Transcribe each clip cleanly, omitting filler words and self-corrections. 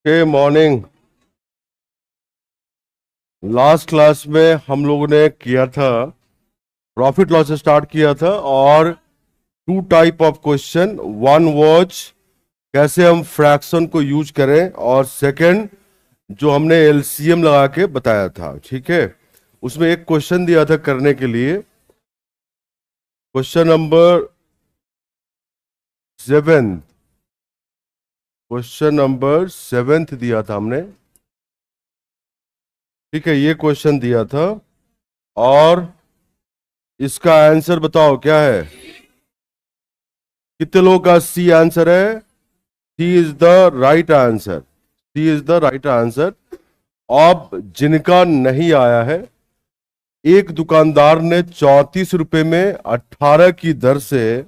के morning. Last class में हम लोगों ने किया था, प्रॉफिट लॉस से स्टार्ट किया था, और two type of question. One watch कैसे हम फ्रैक्शन को यूज करें, और सेकंड जो हमने एलसीएम लगा के बताया था। ठीक है, उसमें एक क्वेश्चन दिया था करने के लिए, क्वेश्चन नंबर 7। क्वेश्चन नंबर 7 दिया था हमने। ठीक है, ये क्वेश्चन दिया था, और इसका आंसर बताओ क्या है। कितने लोगों का सी आंसर है? C is the right answer. C is the right answer. अब जिनका नहीं आया है, एक दुकानदार ने 34 रुपए में 18 की दर से,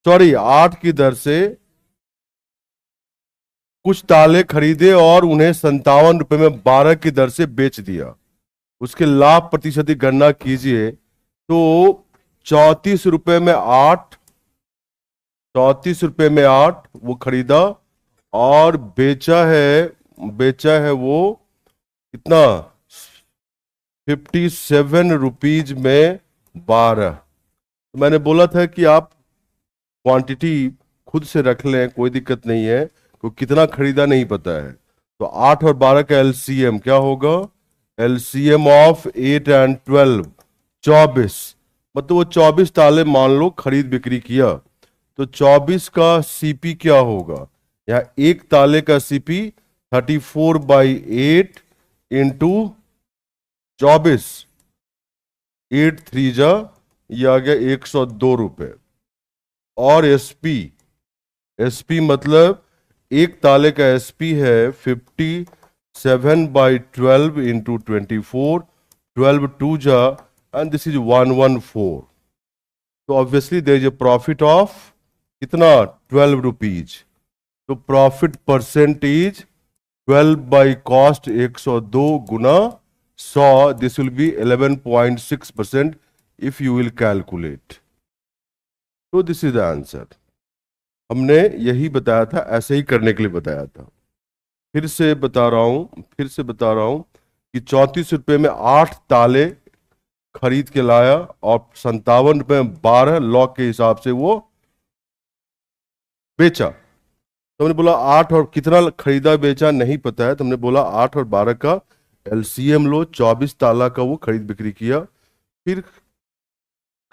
सॉरी 8 की दर से कुछ ताले खरीदे और उन्हें 57 रुपए में 12 की दर से बेच दिया। उसके लाभ प्रतिशत की गणना कीजिए। तो 34 रुपए में 8, 34 रुपए में 8 वो खरीदा, और बेचा है वो कितना? 57 रुपीज में 12। तो मैंने बोला था कि आप क्वांटिटी खुद से रख लें, कोई दिक्कत नहीं है, क्योंकि कितना खरीदा नहीं पता है। तो 8 और 12 का एलसीएम क्या होगा? LCM of 8 and 12, 24। मतलब वो 24 ताले मान लो खरीद बिक्री किया, तो 24 का सीपी क्या होगा? यहाँ एक ताले का सीपी 34/8 इंटू 24, 8 3 जा, ये आ गया 102 रुपए। और एसपी, एसपी मतलब एक ताले का एसपी है 57/12 इंटू 24, 12 2 जा, एंड दिस इज 114। तो obviously there is a profit of कितना? 12 रुपीज। तो प्रॉफिट परसेंटेज 12/कॉस्ट 102 गुना 100, this will be 11.6% if you will calculate. तो दिस इज द आंसर। हमने यही बताया था, ऐसे ही करने के लिए बताया था। फिर से बता रहा हूं कि 34 रुपए में 8 ताले खरीद के लाया, और 57 रुपए में 12 लॉ के हिसाब से वो बेचा। तो हमने बोला 8 और कितना खरीदा बेचा नहीं पता है, तो हमने बोला 8 और 12 का एलसीएम लो, 24 ताला का वो खरीद बिक्री किया। फिर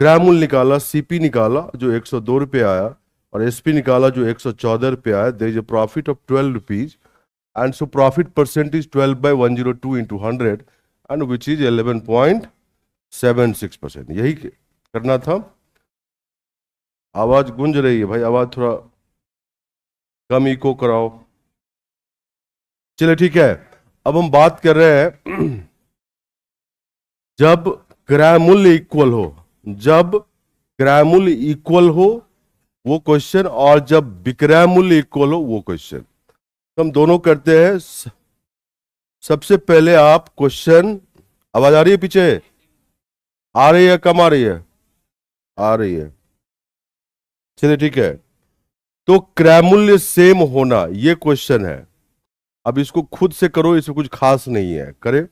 ग्राम मूल्य निकाला, सीपी निकाला जो 102 रुपये आया, और एसपी निकाला जो 114 रुपये आया। There is a profit of 12 rupees, and so profit percentage 12/102 into 100, and which is 11.76%। यही करना था। आवाज गूंज रही है भाई, आवाज थोड़ा कम इको कराओ। चलिए ठीक है, अब हम बात कर रहे हैं जब क्रय मूल्य इक्वल हो, जब क्रय मूल्य इक्वल हो वो क्वेश्चन, और जब विक्रय मूल्य इक्वल हो वो क्वेश्चन। तो हम दोनों करते हैं। सबसे पहले आप क्वेश्चन, आवाज आ रही है पीछे? आ रही है, कम आ रही है? आ रही है। चलिए ठीक है। तो क्रय मूल्य सेम होना ये क्वेश्चन है। अब इसको खुद से करो, इसमें कुछ खास नहीं है, करे।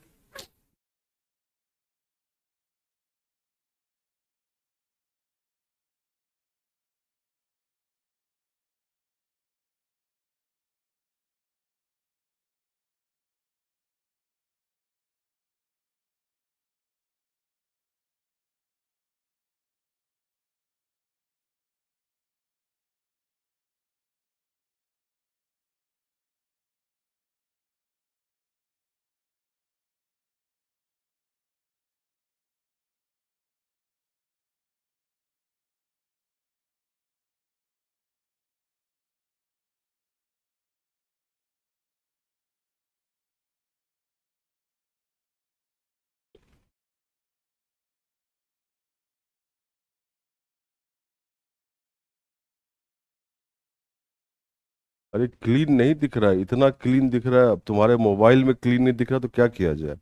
अरे क्लीन नहीं दिख रहा है, इतना क्लीन दिख रहा है। अब तुम्हारे मोबाइल में क्लीन नहीं दिख रहा तो क्या किया जाए?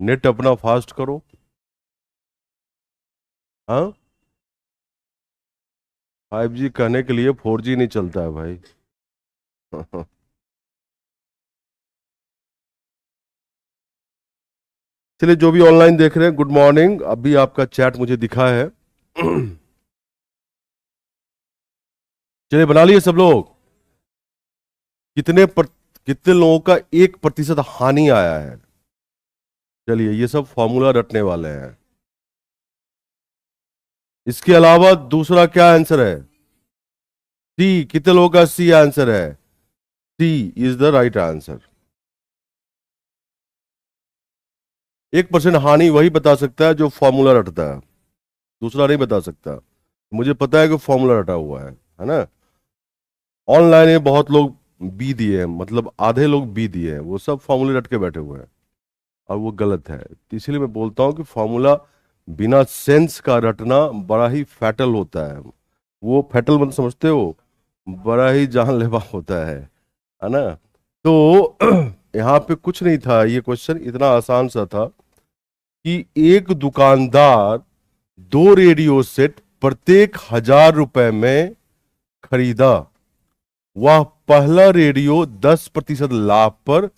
नेट अपना फास्ट करो। हाँ, 5G कहने के लिए 4G नहीं चलता है भाई। चलिए, जो भी ऑनलाइन देख रहे हैं, गुड मॉर्निंग। अभी आपका चैट मुझे दिखा है। चलिए, बना लिए सब लोग। कितने लोगों का 1% हानि आया है? चलिए, ये सब फॉर्मूला रटने वाले हैं। इसके अलावा दूसरा क्या आंसर है? सी। कितने लोगों का सी आंसर है? C is the right answer. 1% हानि वही बता सकता है जो फॉर्मूला रटता है, दूसरा नहीं बता सकता। मुझे पता है कि फॉर्मूला रटा हुआ है ना। ऑनलाइन में बहुत लोग बी दिए हैं, मतलब आधे लोग बी दिए हैं, वो सब फॉर्मूले रट के बैठे हुए हैं और वो गलत है। तो इसलिए मैं बोलता हूँ कि फॉर्मूला बिना सेंस का रटना बड़ा ही फैटल होता है। वो फैटल मतलब समझते हो, बड़ा ही जानलेवा होता है ना। तो यहाँ पे कुछ नहीं था, ये क्वेश्चन इतना आसान सा था कि एक दुकानदार 2 रेडियो सेट प्रत्येक 1000 रुपए में खरीदा। वह पहला रेडियो 10% लाभ पर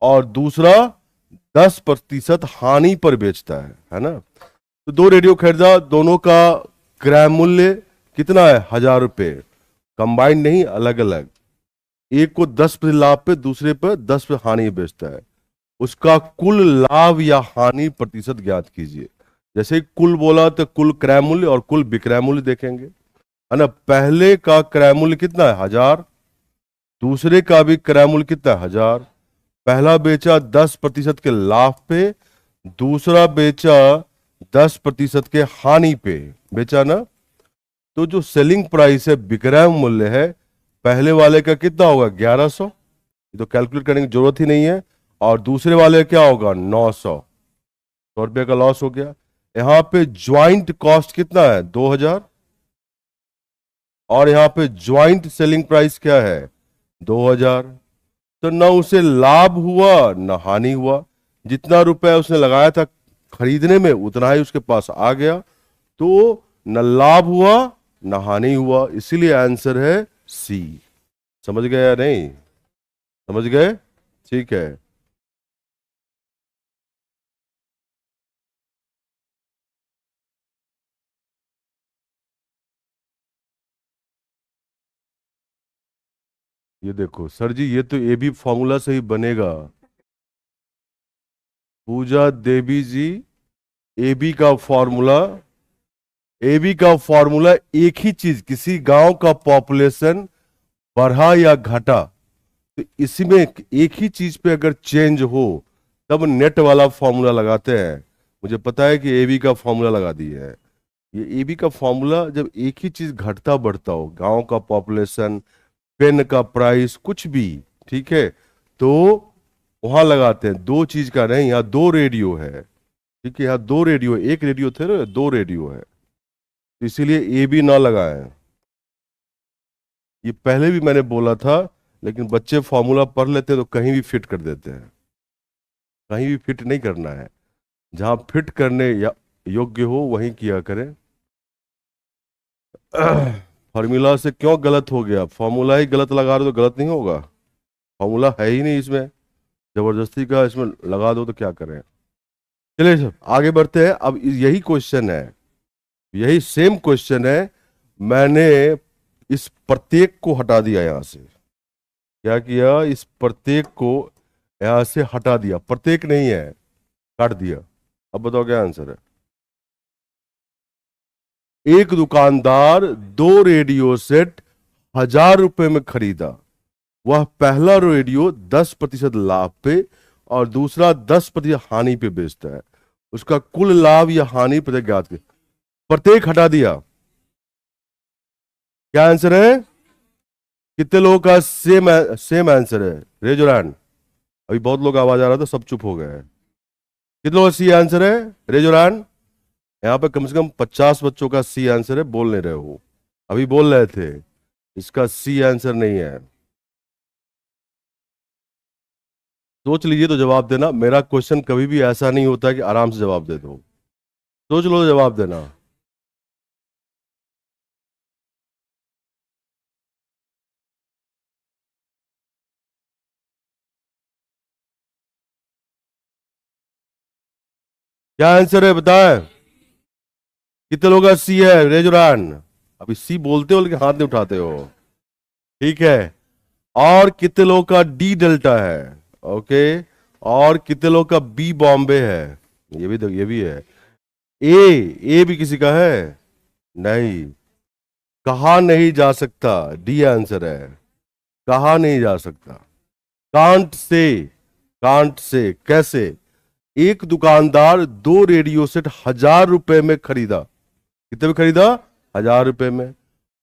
और दूसरा 10% हानि पर बेचता है ना। तो 2 रेडियो खरीदा, दोनों का क्रय मूल्य कितना है? 1000 रुपये। कंबाइंड नहीं, अलग अलग। एक को 10% लाभ पे, दूसरे पर 10% हानि पे बेचता है। उसका कुल लाभ या हानि प्रतिशत ज्ञात कीजिए। जैसे ही कुल बोला तो कुल क्रय मूल्य और कुल विक्रय मूल्य देखेंगे, है ना। पहले का क्रय मूल्य कितना है? 1000। दूसरे का भी क्रय मूल्य कितना है? 1000। पहला बेचा 10% के लाभ पे, दूसरा बेचा 10% के हानि पे बेचा ना। तो जो सेलिंग प्राइस है, विक्रय मूल्य है, पहले वाले का कितना होगा? 1100। ये तो कैलकुलेट करने की जरूरत ही नहीं है। और दूसरे वाले का क्या होगा? 900। 100 रुपये का लॉस हो गया। यहाँ पे ज्वाइंट कॉस्ट कितना है? 2000। और यहाँ पे ज्वाइंट सेलिंग प्राइस क्या है? 2000। तो ना उसे लाभ हुआ ना हानि हुआ। जितना रुपया उसने लगाया था खरीदने में, उतना ही उसके पास आ गया। तो न लाभ हुआ न हानि हुआ, इसीलिए आंसर है सी। समझ गए या नहीं? समझ गए? ठीक है। ये देखो सर जी, ये तो ए बी फॉर्मूला से ही बनेगा। पूजा देवी जी, ए बी का फॉर्मूला, ए बी का फॉर्मूला एक ही चीज, किसी गांव का पॉपुलेशन बढ़ा या घटा, तो इसमें एक ही चीज पे अगर चेंज हो तब नेट वाला फॉर्मूला लगाते हैं। मुझे पता है कि एबी का फॉर्मूला लगा दिए है। ये एबी का फॉर्मूला जब एक ही चीज घटता बढ़ता हो, गांव का पॉपुलेशन, पेन का प्राइस, कुछ भी, ठीक है, तो वहां लगाते हैं। दो चीज का नहीं, यहाँ 2 रेडियो है। ठीक है, यहाँ 2 रेडियो, एक रेडियो थे ना, 2 रेडियो है, तो इसीलिए ए बी ना लगाएं। ये पहले भी मैंने बोला था, लेकिन बच्चे फॉर्मूला पढ़ लेते हैं तो कहीं भी फिट कर देते हैं। कहीं भी फिट नहीं करना है, जहां फिट करने योग्य हो वहीं किया करें। फॉर्मूला से क्यों गलत हो गया? फॉर्मूला ही गलत लगा रहे हो तो गलत नहीं होगा? फॉर्मूला है ही नहीं इसमें, जबरदस्ती का इसमें लगा दो तो क्या करें। चलिए सब आगे बढ़ते हैं। अब यही क्वेश्चन है, यही सेम क्वेश्चन है। मैंने इस प्रत्येक को हटा दिया यहां से। क्या किया? इस प्रत्येक को यहां से हटा दिया, प्रत्येक नहीं है, काट दिया। अब बताओ क्या आंसर है? एक दुकानदार 2 रेडियो सेट 1000 रुपए में खरीदा। वह पहला रेडियो 10% लाभ पे और दूसरा 10% हानि पे बेचता है। उसका कुल लाभ या हानि प्रत्येक ज्ञात कर। प्रत्येक हटा दिया। क्या आंसर है? कितने लोगों का सेम सेम आंसर है? Raise your hand. अभी बहुत लोग आवाज आ रहा था, सब चुप हो गए हैं। कितने लोग का सी आंसर है? Raise your hand. यहाँ पे कम से कम 50 बच्चों का सी आंसर है, बोल नहीं रहे हो। अभी बोल रहे थे, इसका सी आंसर नहीं है। सोच लीजिए तो जवाब देना। मेरा क्वेश्चन कभी भी ऐसा नहीं होता कि आराम से जवाब दे दो। सोच लो तो जवाब देना। क्या आंसर है बताएं? कितने लोगों का सी है? Raise your hand. अभी सी बोलते हो लेकिन हाथ नहीं उठाते हो। ठीक है। और कितने लोगों का डी डेल्टा है? ओके। और कितने लोगों का बी बॉम्बे है? ये भी है। ए भी किसी का है? नहीं। कहा नहीं जा सकता, डी आंसर है। कहा नहीं जा सकता। Can't say. कांट से कैसे? एक दुकानदार दो रेडियो सेट 1000 रुपए में खरीदा। कितने में खरीदा? 1000 रुपए में।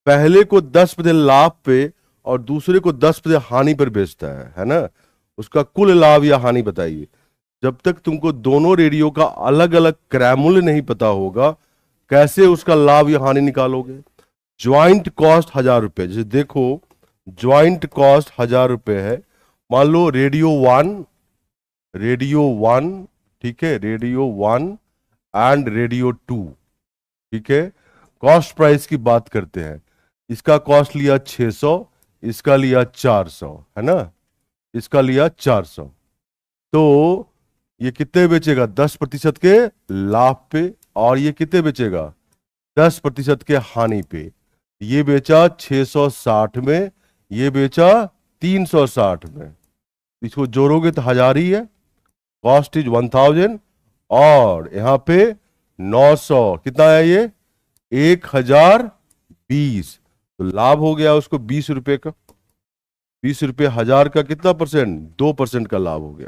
पहले को 10% लाभ पे और दूसरे को 10% हानि पर बेचता है ना? उसका कुल लाभ या हानि बताइए। जब तक तुमको दोनों रेडियो का अलग अलग क्रय मूल्य नहीं पता होगा, कैसे उसका लाभ या हानि निकालोगे? ज्वाइंट कॉस्ट 1000 रुपए, जैसे देखो ज्वाइंट कॉस्ट 1000 रुपए है। मान लो रेडियो वन, ठीक है, रेडियो 1 एंड रेडियो 2, ठीक है। कॉस्ट प्राइस की बात करते हैं। इसका कॉस्ट लिया 600, इसका लिया 400, है ना? इसका लिया 400। तो ये कितने बेचेगा? 10% के लाभ पे। और ये कितने बेचेगा? 10% के हानि पे। ये बेचा 660 में, ये बेचा 360 में। इसको जोड़ोगे तो 1000 ही है। कॉस्ट इज 1000 और यहां पे 900। कितना है ये? 1020। तो लाभ हो गया उसको 20 रुपए का। 20 रुपए 1000 का कितना परसेंट? 2% का लाभ हो गया।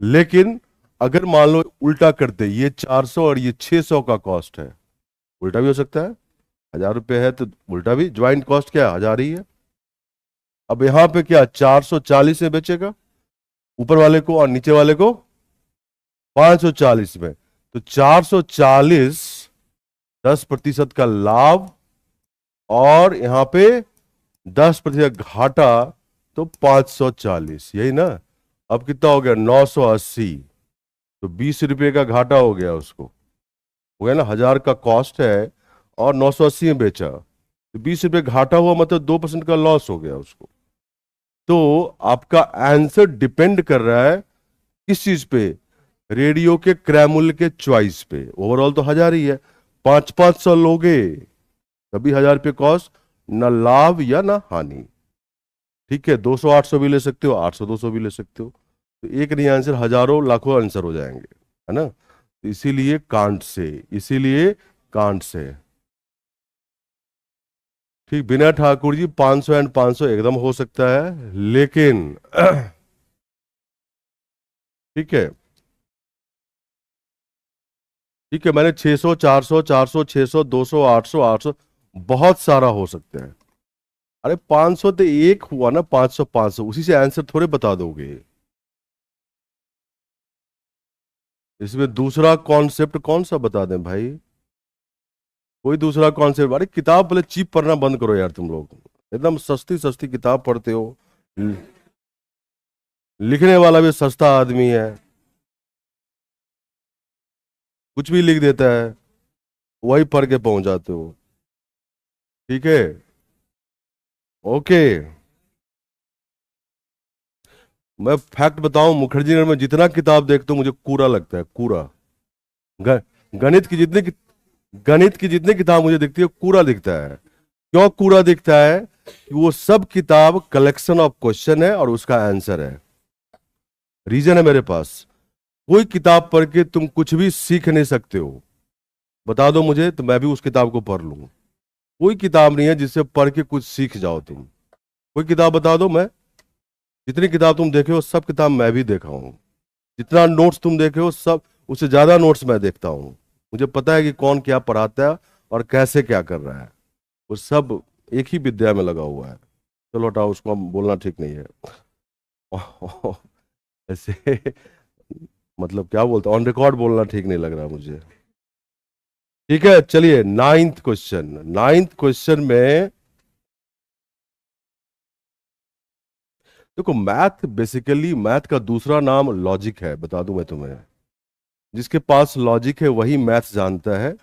लेकिन अगर मान लो उल्टा करते, ये 400 और ये 600 का कॉस्ट है, उल्टा भी हो सकता है। 1000 रुपए है तो उल्टा भी। ज्वाइंट कॉस्ट क्या है? 1000 ही है। अब यहां पे क्या 440 में बेचेगा ऊपर वाले को और नीचे वाले को 540 में। तो 440 10% का लाभ और यहां पे 10% घाटा, तो 540, यही ना? अब कितना हो गया? 980। तो 20 रुपए का घाटा हो गया उसको। हो गया ना? 1000 का कॉस्ट है और 980 में बेचा, तो 20 रुपए घाटा हुआ, मतलब 2% का लॉस हो गया उसको। तो आपका आंसर डिपेंड कर रहा है किस चीज पे? रेडियो के क्रय मूल्य के चॉइस पे। ओवरऑल तो 1000 ही है। 500 लोगे तभी 1000 रुपये कॉस्ट, ना लाभ या ना हानि। ठीक है, 200 800 भी ले सकते हो, 800 200 भी ले सकते हो। तो एक नहीं आंसर, हजारों लाखों आंसर हो जाएंगे, है ना? तो इसीलिए कांट से, इसीलिए कांट से। ठीक, बिना ठाकुर जी 500 एंड 500 एकदम हो सकता है, लेकिन ठीक है, ठीक है, मैंने 600 400 400 600 200 800 800 बहुत सारा हो सकते हैं। अरे 500 तो एक हुआ ना, 500 500, उसी से आंसर थोड़े बता दोगे। इसमें दूसरा कॉन्सेप्ट कौन सा बता दें भाई? कोई दूसरा कॉन्सेप्ट? अरे किताब पहले चीप पढ़ना बंद करो यार, तुम लोग एकदम सस्ती सस्ती किताब पढ़ते हो। ल- लिखने वाला भी सस्ता आदमी है, कुछ भी लिख देता है, वही पढ़ के पहुंच जाते हो। ठीक है, ओके। मैं फैक्ट बताऊं, मुखर्जी नगर में जितना किताब देखता हूं मुझे कूड़ा लगता है, कूड़ा। ग, गणित की जितनी गणित की जितनी किताब मुझे दिखती है कूड़ा दिखता है। क्यों कूड़ा दिखता है? कि वो सब किताब कलेक्शन ऑफ क्वेश्चन है और उसका आंसर है। रीजन है मेरे पास। कोई किताब पढ़ के तुम कुछ भी सीख नहीं सकते हो। बता दो मुझे तो मैं भी उस किताब को पढ़ लूं। कोई किताब नहीं है जिससे पढ़ के कुछ सीख जाओ तुम। कोई किताब बता दो। मैं जितनी किताब तुम देखे हो सब किताब मैं भी देखा हूं। जितना नोट्स तुम देखे हो सब, उससे ज्यादा नोट्स मैं देखता हूं। मुझे पता है कि कौन क्या पढ़ाता है और कैसे क्या कर रहा है। वो सब एक ही विद्या में लगा हुआ है। चलो हटाओ, उसको हम बोलना ठीक नहीं है। ऐसे मतलब क्या बोलते, ऑन रिकॉर्ड बोलना ठीक नहीं लग रहा मुझे। ठीक है, चलिए नाइन्थ क्वेश्चन। नाइन्थ क्वेश्चन में देखो, मैथ बेसिकली, मैथ का दूसरा नाम लॉजिक है, बता दूं मैं तुम्हें। जिसके पास लॉजिक है वही मैथ जानता है।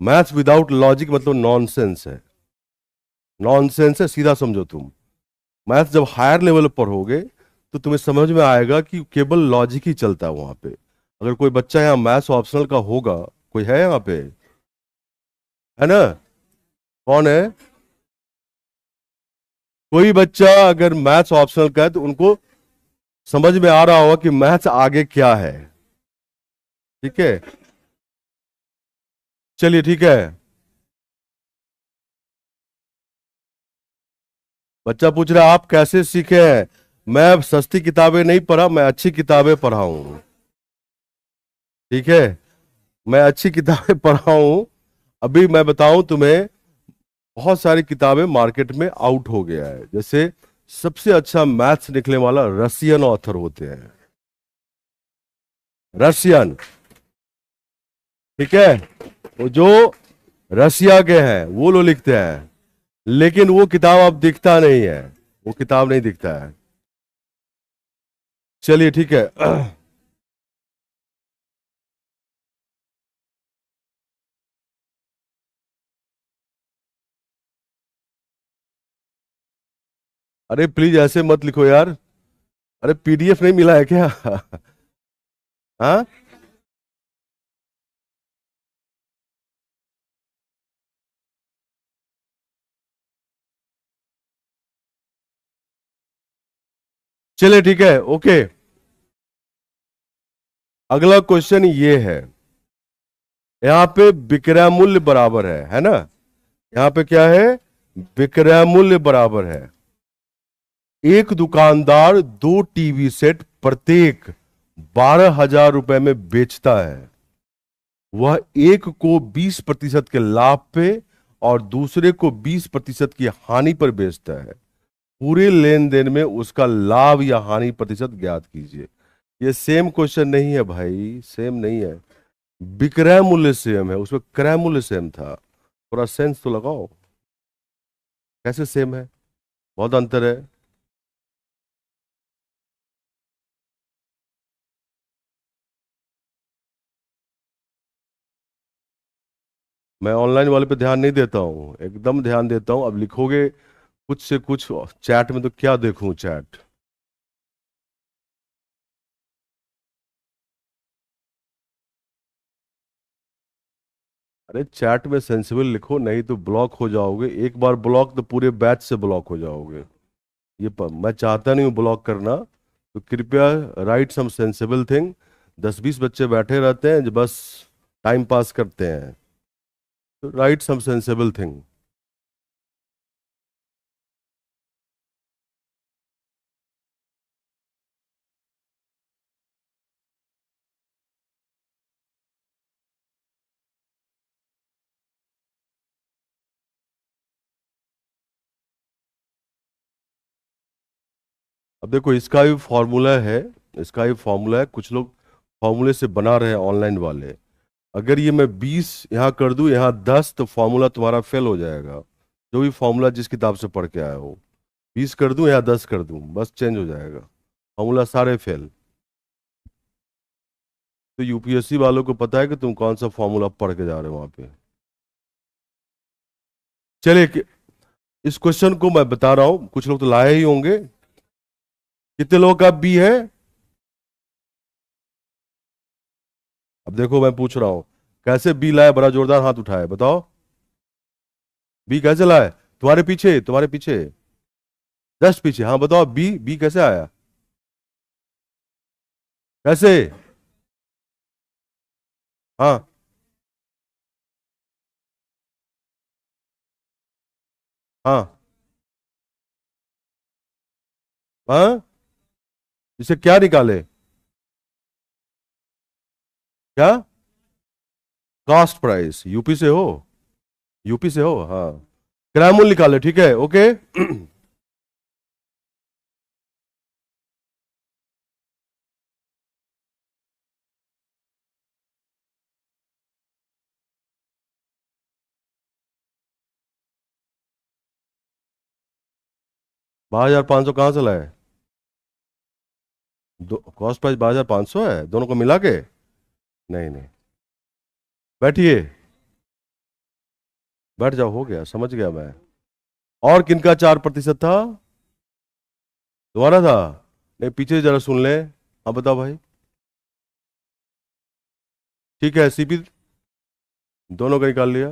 मैथ विदाउट लॉजिक मतलब नॉनसेंस है। नॉनसेंस है, सीधा समझो तुम। मैथ जब हायर लेवल पर होगे तो तुम्हें समझ में आएगा कि केवल लॉजिक ही चलता है वहां पे। अगर कोई बच्चा यहाँ मैथ्स ऑप्शनल का होगा, कोई है यहाँ पे? है ना? कौन है? कोई बच्चा अगर मैथ्स ऑप्शनल का है तो उनको समझ में आ रहा होगा कि मैथ्स आगे क्या है। ठीक है, चलिए ठीक है। बच्चा पूछ रहा है आप कैसे सीखे हैं? मैं सस्ती किताबें नहीं पढ़ा, मैं अच्छी किताबें पढ़ा हूं। ठीक है, मैं अच्छी किताबें पढ़ा हूं। अभी मैं बताऊं तुम्हें, बहुत सारी किताबें मार्केट में आउट हो गया है। जैसे सबसे अच्छा मैथ्स निकलने वाला रशियन ऑथर होते हैं, रशियन। ठीक है, वो जो रशिया के हैं वो लोग लिखते हैं, लेकिन वो किताब अब दिखता नहीं है, वो किताब नहीं दिखता है। चलिए ठीक है। अरे प्लीज ऐसे मत लिखो यार। अरे पीडीएफ नहीं मिला है क्या? हाँ, चलिए ठीक है, ओके। अगला क्वेश्चन ये है, यहाँ पे विक्रय मूल्य बराबर है ना? यहाँ पे क्या है? विक्रय मूल्य बराबर है। एक दुकानदार दो टीवी सेट प्रत्येक 12,000 रुपए में बेचता है। वह एक को 20% के लाभ पे और दूसरे को 20% की हानि पर बेचता है। पूरे लेन देन में उसका लाभ या हानि प्रतिशत ज्ञात कीजिए। ये सेम क्वेश्चन नहीं है भाई, सेम नहीं है। विक्रय मूल्य सेम है, उसमें क्रय मूल्य सेम था। थोड़ा सेंस तो लगाओ, कैसे सेम है? बहुत अंतर है। मैं ऑनलाइन वाले पे ध्यान नहीं देता हूँ, एकदम ध्यान देता हूँ। अब लिखोगे कुछ से कुछ चैट में तो क्या देखूं चैट। अरे चैट में सेंसिबल लिखो, नहीं तो ब्लॉक हो जाओगे। एक बार ब्लॉक तो पूरे बैच से ब्लॉक हो जाओगे। मैं चाहता नहीं हूँ ब्लॉक करना, तो कृपया राइट सम सेंसिबल थिंग। 10-20 बच्चे बैठे रहते हैं जो बस टाइम पास करते हैं, तो राइट सम सेंसिबल थिंग। अब देखो इसका भी फॉर्मूला है, इसका भी फॉर्मूला है। कुछ लोग फॉर्मूले से बना रहे हैं ऑनलाइन वाले। अगर ये मैं 20 यहाँ कर दूं, यहाँ 10, तो फॉर्मूला तुम्हारा फेल हो जाएगा। जो भी फॉर्मूला जिस किताब से पढ़ के आया हो, 20 कर दूं या 10 कर दूं, बस चेंज हो जाएगा, फॉर्मूला सारे फेल। तो यूपीएससी वालों को पता है कि तुम कौन सा फॉर्मूला पढ़ के जा रहे हो वहां पे। चलिए इस क्वेश्चन को मैं बता रहा हूं, कुछ लोग तो लाए ही होंगे। कितने लोगों का बी है? अब देखो मैं पूछ रहा हूं, कैसे बी लाए? बड़ा जोरदार हाथ उठाए, बताओ। बी कैसे लाए? तुम्हारे पीछे, तुम्हारे पीछे, जस्ट पीछे। हाँ बताओ, बी बी कैसे आया? कैसे? हाँ हाँ हाँ, इसे क्या निकाले? क्या? Cost price. यूपी से हो? यूपी से हो, हाँ। क्रैमूल निकाले, ठीक है, ओके। 12,500 कहाँ से लाए? कॉस्ट प्राइस 12,500 है दोनों को मिला के? नहीं नहीं, बैठिए, बैठ जाओ, हो गया, समझ गया मैं। और किनका 4% था? तुम्हारा था? नहीं, पीछे जरा सुन ले। हाँ बताओ भाई। ठीक है, सीपी दोनों का निकाल लिया।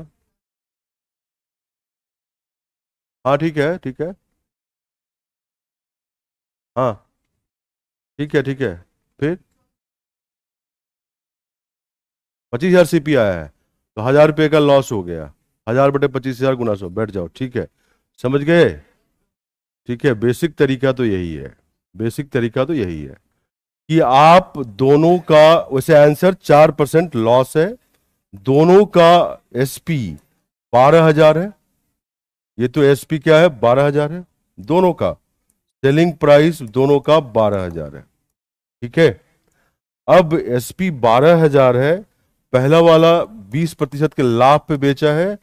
हाँ ठीक है, ठीक है। हाँ ठीक है, ठीक है। फिर 25,000 सीपी आया है, तो 1,000 रुपये का लॉस हो गया। 1,000 बटे 25,000 गुना 100, बैठ जाओ। ठीक है, समझ गए? ठीक है, बेसिक तरीका तो यही है। बेसिक तरीका तो यही है कि आप दोनों का, वैसे आंसर 4% लॉस है। दोनों का एसपी 12,000 है। ये तो एसपी क्या है, 12,000 है। दोनों का सेलिंग प्राइस दोनों का 12,000 है। ठीक है, अब एसपी 12,000 है। पहला वाला 20% के लाभ पे बेचा है,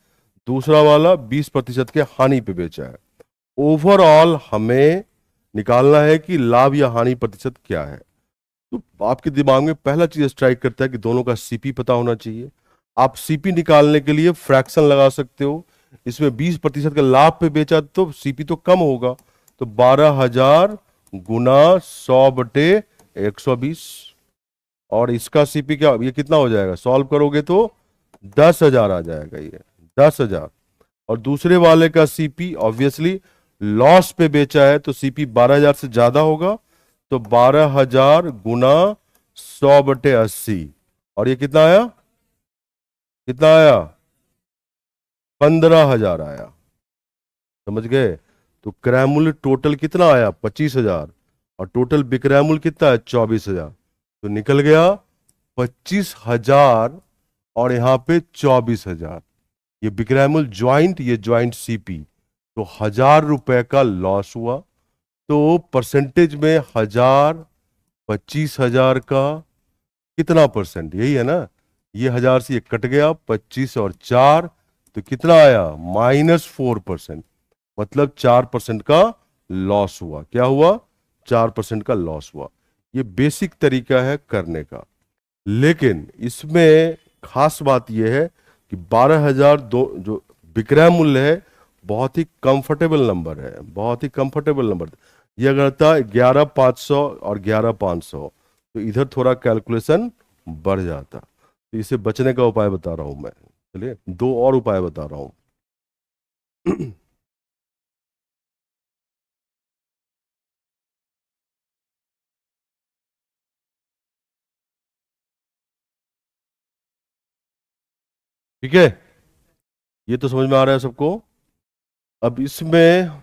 दूसरा वाला 20% के हानि पे बेचा है। ओवरऑल हमें निकालना है कि लाभ या हानि प्रतिशत क्या है। तो आपके दिमाग में पहला चीज स्ट्राइक करता है कि दोनों का सीपी पता होना चाहिए। आप सीपी निकालने के लिए फ्रैक्शन लगा सकते हो। इसमें 20% के लाभ पे बेचा तो सीपी तो कम होगा, तो 12,000 गुना 100/120। और इसका सीपी क्या, ये कितना हो जाएगा, सॉल्व करोगे तो 10,000 आ जाएगा, ये 10,000। और दूसरे वाले का सीपी ऑब्वियसली लॉस पे बेचा है, तो सीपी 12,000 से ज्यादा होगा, तो 12,000 गुना 100/80। और ये कितना आया, कितना आया, 15,000 आया। समझ गए? तो क्रय मूल्य टोटल कितना आया, 25,000। और टोटल विक्रय मूल्य कितना है, 24,000। तो निकल गया 25,000 और यहां पे 24,000। ये विक्रय मूल्य ज्वाइंट, ये ज्वाइंट सीपी। तो 1,000 रुपए का लॉस हुआ। तो परसेंटेज में 1,000 25,000 का कितना परसेंट, यही है ना। ये 1,000 से ये कट गया, 25 और 4, तो कितना आया, -4%। मतलब 4% का लॉस हुआ। क्या हुआ, 4% का लॉस हुआ। ये बेसिक तरीका है करने का। लेकिन इसमें खास बात यह है कि 12,000 दो जो विक्रय मूल्य है, बहुत ही कंफर्टेबल नंबर है, बहुत ही कंफर्टेबल नंबर। ये अगर था 11,500 और 11,500, तो इधर थोड़ा कैलकुलेशन बढ़ जाता। तो इसे बचने का उपाय बता रहा हूं मैं। चलिए, दो और उपाय बता रहा हूं। ठीक है, ये तो समझ में आ रहा है सबको। अब इसमें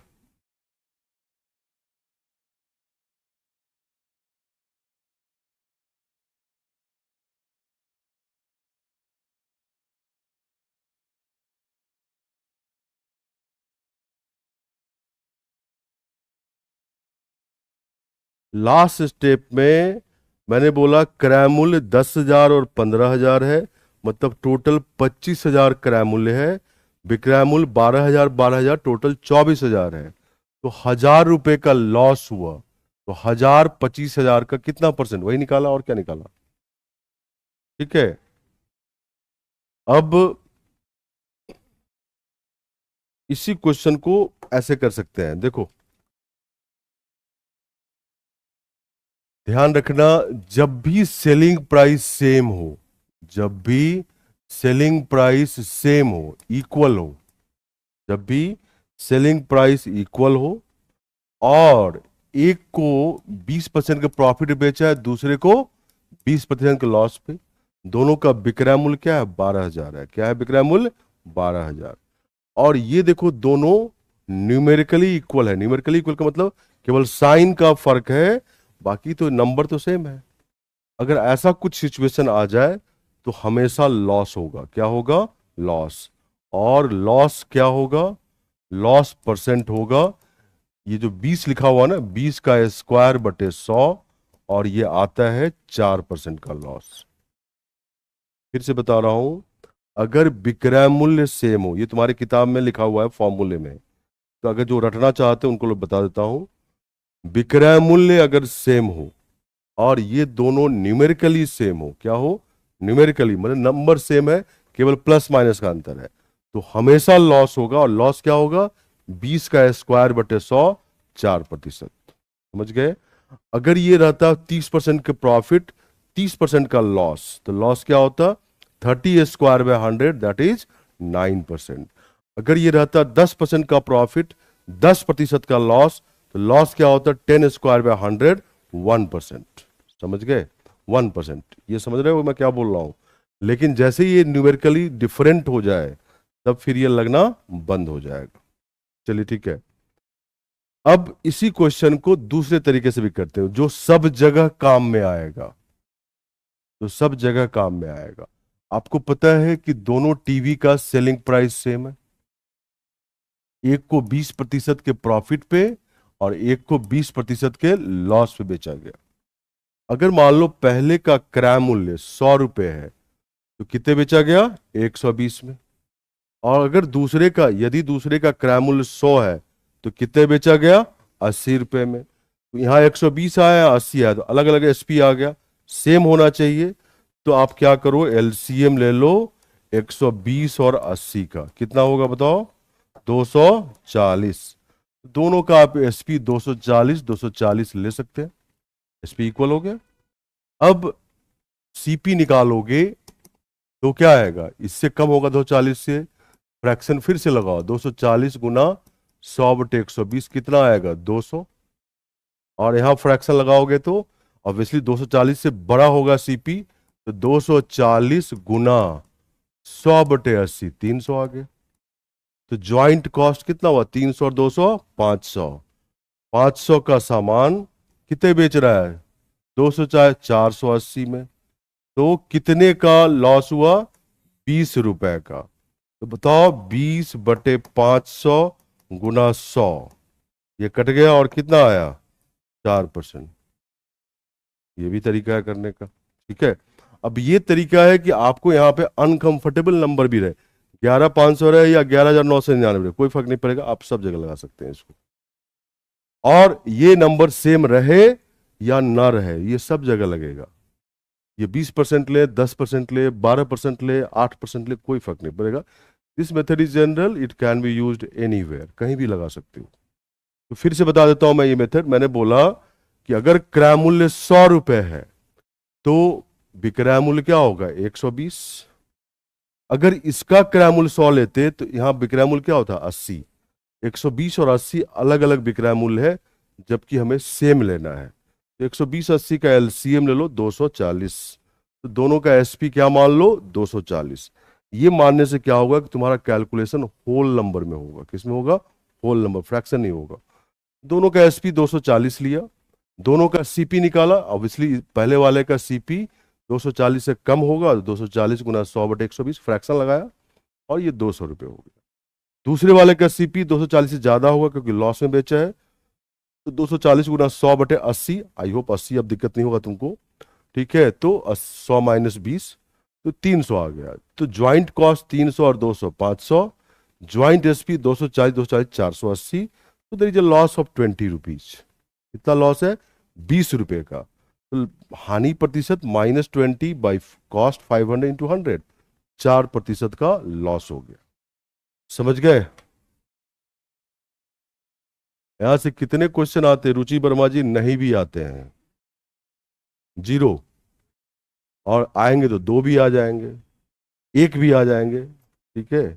लास्ट स्टेप में मैंने बोला क्रय मूल्य 10,000 और 15,000 है, मतलब टोटल 25,000 क्रय मूल्य है। विक्रय मूल्य 12,000 12,000, टोटल 24,000 है। तो 1,000 रुपए का लॉस हुआ। तो 1,000 25,000 का कितना परसेंट, वही निकाला, और क्या निकाला। ठीक है, अब इसी क्वेश्चन को ऐसे कर सकते हैं, देखो ध्यान रखना, जब भी सेलिंग प्राइस सेम हो, जब भी सेलिंग प्राइस सेम हो, इक्वल हो, जब भी सेलिंग प्राइस इक्वल हो और एक को 20% का प्रॉफिट बेचा है, दूसरे को 20% के लॉस पे, दोनों का विक्रय मूल्य क्या है, 12,000 है। क्या है विक्रय मूल्य, 12,000। और ये देखो दोनों न्यूमेरिकली इक्वल है। न्यूमेरिकली इक्वल का मतलब केवल साइन का फर्क है, बाकी तो नंबर तो सेम है। अगर ऐसा कुछ सिचुएशन आ जाए तो हमेशा लॉस होगा। क्या होगा, लॉस। और लॉस क्या होगा, लॉस परसेंट होगा। ये जो 20 लिखा हुआ ना, 20 का स्क्वायर बटे 100, और ये आता है 4% का लॉस। फिर से बता रहा हूं, अगर विक्रय मूल्य सेम हो, ये तुम्हारी किताब में लिखा हुआ है फॉर्मूले में, तो अगर जो रटना चाहते हैं उनको लोग बता देता हूं। विक्रय मूल्य अगर सेम हो और ये दोनों न्यूमेरिकली सेम हो, क्या हो, न्यूमेरिकली मतलब नंबर सेम है, केवल प्लस माइनस का अंतर है, तो हमेशा लॉस होगा। और लॉस क्या होगा, 20 का स्क्वायर बटे 100, 4%। समझ गए? अगर ये रहता 30% के प्रॉफिट, 30% का लॉस, तो लॉस क्या होता, 30 स्क्वायर बाय 100 दैट इज 9%। अगर ये रहता 10% का प्रॉफिट, 10% का लॉस, तो लॉस क्या होता? 10 स्क्वायर बाय 100 1%। समझ गए? 1%। ये समझ रहे हो मैं क्या बोल रहा हूं? लेकिन जैसे ही ये न्यूमेरिकली डिफरेंट हो जाए तब फिर ये लगना बंद हो जाएगा। चलिए ठीक है। अब इसी क्वेश्चन को दूसरे तरीके से भी करते हैं जो सब जगह काम में आएगा। तो सब जगह काम में आएगा। आपको पता है कि दोनों टीवी का सेलिंग प्राइस सेम है। एक को 20% के प्रॉफिट पे और एक को 20% के लॉस पे बेचा गया। अगर मान लो पहले का क्रय मूल्य 100 रुपए है तो कितने बेचा गया? 120 में। और अगर यदि दूसरे का क्रय मूल्य 100 है तो कितने बेचा गया? 80 रुपए में। तो यहाँ 120 आया, 80 आया, तो अलग अलग एसपी आ गया। सेम होना चाहिए। तो आप क्या करो, एलसीएम ले लो 120 और 80 का। कितना होगा बताओ? 240। दोनों का आप एसपी 240 ले सकते हैं। एसपी इक्वल हो गया। अब सीपी निकालोगे तो क्या आएगा? इससे कम होगा 240 से। फ्रैक्शन फिर से लगाओ, 240 गुना 100/120 कितना आएगा? 200। और यहां फ्रैक्शन लगाओगे तो ऑब्वियसली 240 से बड़ा होगा सीपी, तो 240 गुना 100/80 300 आ गया। तो ज्वाइंट कॉस्ट कितना हुआ? 300 और 200 500। 500 का सामान कितने बेच रहा है? 200 चाहे 480 में। तो कितने का लॉस हुआ? 20 रुपए का। तो बताओ 20/500 गुना 100, ये कट गया और कितना आया? 4%। ये भी तरीका है करने का। ठीक है। अब ये तरीका है कि आपको यहाँ पे अनकंफर्टेबल नंबर भी रहे, 11,500 रहे या 11,999 रहे, कोई फर्क नहीं पड़ेगा, आप सब जगह लगा सकते हैं इसको। और ये नंबर सेम रहे या ना रहे, ये सब जगह लगेगा। ये 20% ले, 10% ले, 12% ले, 8% ले, कोई फर्क नहीं पड़ेगा। This method is general, it can be used anywhere, कहीं भी लगा सकते हो। तो फिर से बता देता हूं मैं ये मेथड। मैंने बोला कि अगर क्रय मूल्य 100 रुपए है तो विक्रय मूल्य क्या होगा? 120। अगर इसका क्रय मूल्य 100 लेते तो यहां विक्रय मूल्य क्या होता? 80। 120 और 80 अलग अलग विक्रय मूल्य है, जबकि हमें सेम लेना है। तो 120 80 का एलसीएम ले लो 240। तो दोनों का एसपी क्या मान लो? 240। ये मानने से क्या होगा कि तुम्हारा कैलकुलेशन होल नंबर में होगा। किसमें होगा? होल नंबर, फ्रैक्शन नहीं होगा। दोनों का एसपी 240 लिया, दोनों का सीपी निकाला। ऑब्वियसली पहले वाले का सीपी 240 से कम होगा, 240 गुना 100/120 फ्रैक्शन लगाया और ये 200 रुपये हो गया। दूसरे वाले का सीपी 240 से ज्यादा होगा क्योंकि लॉस में बेचा है, तो 240 गुना 100/80। आई होप 80 अब दिक्कत नहीं होगा तुमको। ठीक है। तो 100 माइनस 20 तो 300 आ गया। तो ज्वाइंट कॉस्ट 300 और 200 500। Joint SP 240 240 480। तो there is a loss of 20 rupees. कितना लॉस है? 20 रुपए का। तो हानि प्रतिशत -20 बाई कॉस्ट 500 इंटू 100, 4% का लॉस हो गया। समझ गए? यहां से कितने क्वेश्चन आते हैं रुचि वर्मा जी? नहीं भी आते हैं, 0। और आएंगे तो 2 भी आ जाएंगे, 1 भी आ जाएंगे। ठीक है।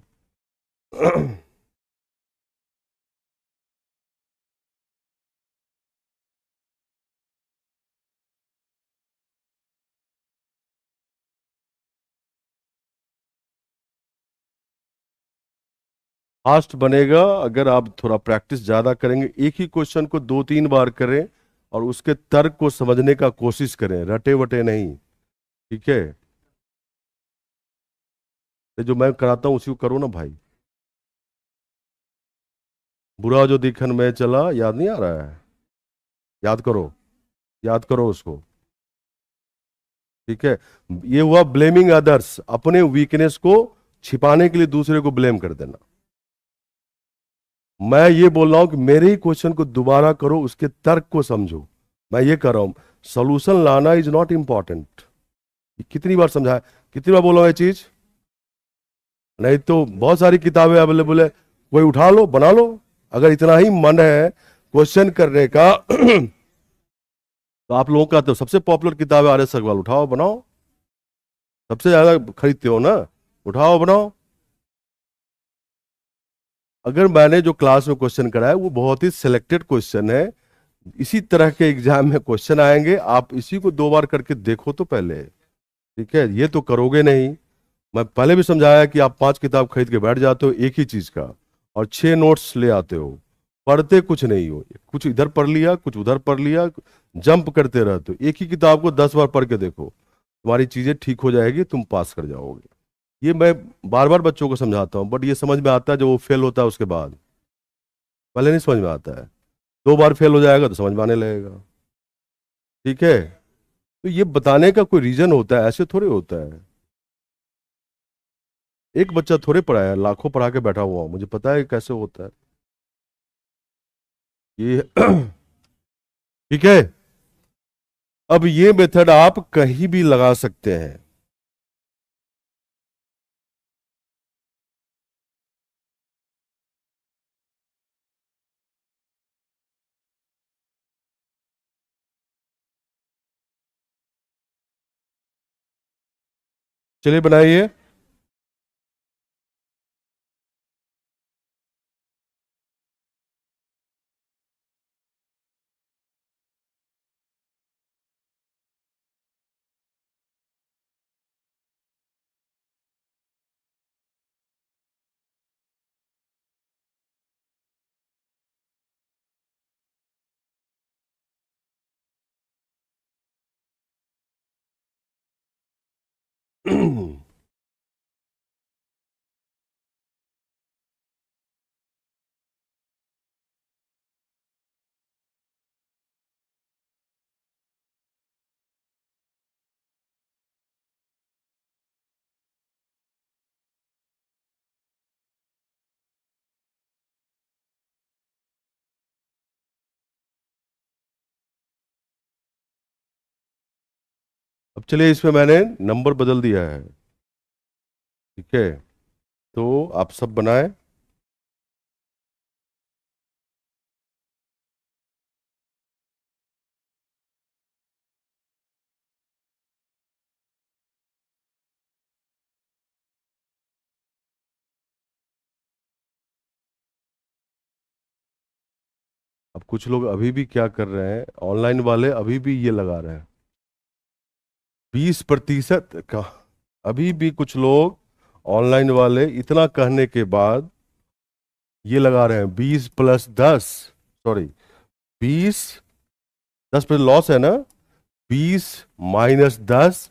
फास्ट बनेगा अगर आप थोड़ा प्रैक्टिस ज्यादा करेंगे। एक ही क्वेश्चन को 2-3 बार करें और उसके तर्क को समझने का कोशिश करें, रटे वटे नहीं। ठीक है। तो जो मैं कराता हूं उसी को करो ना भाई। बुरा जो दिखन में चला, याद नहीं आ रहा है? याद करो, याद करो उसको। ठीक है। ये हुआ ब्लेमिंग अदर्स, अपने वीकनेस को छिपाने के लिए दूसरे को ब्लेम कर देना। मैं ये बोल रहा हूं कि मेरे ही क्वेश्चन को दोबारा करो, उसके तर्क को समझो। मैं ये कर रहा हूं, सोल्यूशन लाना इज नॉट इंपॉर्टेंट। कितनी बार समझाया, कितनी बार बोला ये चीज? नहीं तो बहुत सारी किताबें अवेलेबल है, कोई उठा लो बना लो। अगर इतना ही मन है क्वेश्चन करने का तो आप लोगों का तो सबसे पॉपुलर किताब है आर एस अग्रवाल, उठाओ बनाओ। सबसे ज्यादा खरीदते हो ना, उठाओ बनाओ। अगर मैंने जो क्लास में क्वेश्चन कराया वो बहुत ही सिलेक्टेड क्वेश्चन है, इसी तरह के एग्जाम में क्वेश्चन आएंगे, आप इसी को 2 बार करके देखो तो पहले। ठीक है, ये तो करोगे नहीं। मैं पहले भी समझाया कि आप 5 किताब खरीद के बैठ जाते हो एक ही चीज का, और 6 नोट्स ले आते हो, पढ़ते कुछ नहीं हो, कुछ इधर पढ़ लिया कुछ उधर पढ़ लिया, जंप करते रहते हो। एक ही किताब को 10 बार पढ़ के देखो, तुम्हारी चीजें ठीक हो जाएगी, तुम पास कर जाओगे। ये मैं बार बार बच्चों को समझाता हूँ, बट ये समझ में आता है जब वो फेल होता है उसके बाद, पहले नहीं समझ में आता है। 2 बार फेल हो जाएगा तो समझ में आने लगेगा। ठीक है, तो ये बताने का कोई रीजन होता है, ऐसे थोड़े होता है। एक बच्चा थोड़े पढ़ाया, लाखों पढ़ा के बैठा हुआ हूं, मुझे पता है कैसे होता है ये। ठीक है, अब ये मेथड आप कहीं भी लगा सकते हैं। चलिए बनाइए। अब चलिए, इसमें मैंने नंबर बदल दिया है। ठीक है, तो आप सब बनाए। अब कुछ लोग अभी भी क्या कर रहे हैं, ऑनलाइन वाले अभी भी ये लगा रहे हैं 20% का। अभी भी कुछ लोग ऑनलाइन वाले इतना कहने के बाद ये लगा रहे हैं 20 + 10, सॉरी 20, 10% लॉस है ना, 20 - 10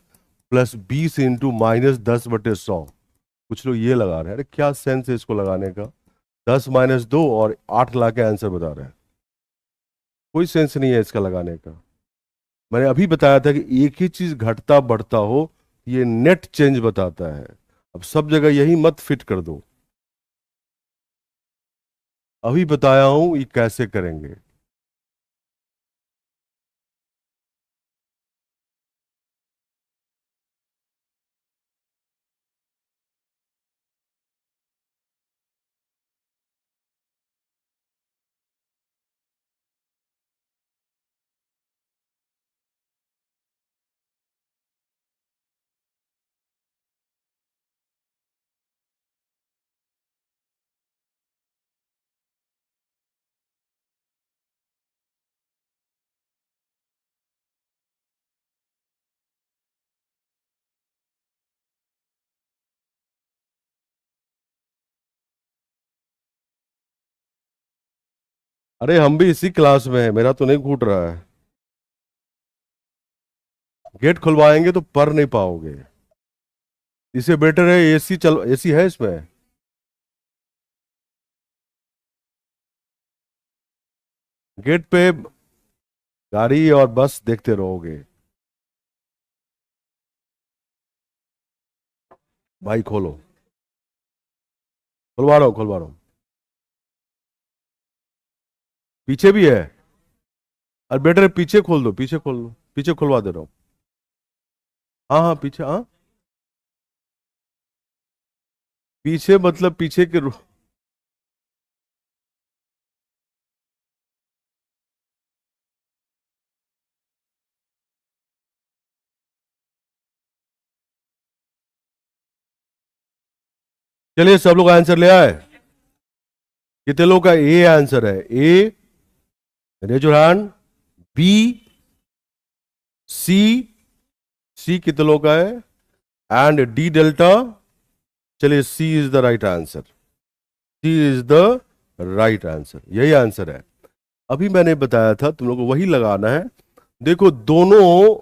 + 20 × -10/100। कुछ लोग ये लगा रहे हैं, अरे क्या सेंस है इसको लगाने का, 10 - 2 और 8 ला के आंसर बता रहे हैं। कोई सेंस नहीं है इसका लगाने का। मैंने अभी बताया था कि एक ही चीज घटता बढ़ता हो, ये नेट चेंज बताता है। अब सब जगह यही मत फिट कर दो। अभी बताया हूं ये कैसे करेंगे। अरे हम भी इसी क्लास में है, मेरा तो नहीं घूट रहा है। गेट खुलवाएंगे तो पढ़ नहीं पाओगे। इससे बेटर है एसी, चल एसी है इसमें। गेट पे गाड़ी और बस देखते रहोगे। भाई खोलो, खुलवा रहा हूँ खुलवा रहा हूँ। पीछे भी है। और बेटर है पीछे खोल दो, पीछे खोल दो, पीछे खुलवा दे रहा हूँ। हाँ हाँ पीछे, हाँ पीछे मतलब पीछे के चलिए सब लोग आंसर ले आए। कितने लोग का ए आंसर है? A, raise your hand. B, C, C कितने लोग का है? And D delta. चलिए C is the right answer. C is the right answer, यही आंसर है। अभी मैंने बताया था तुम लोग को वही लगाना है। देखो दोनों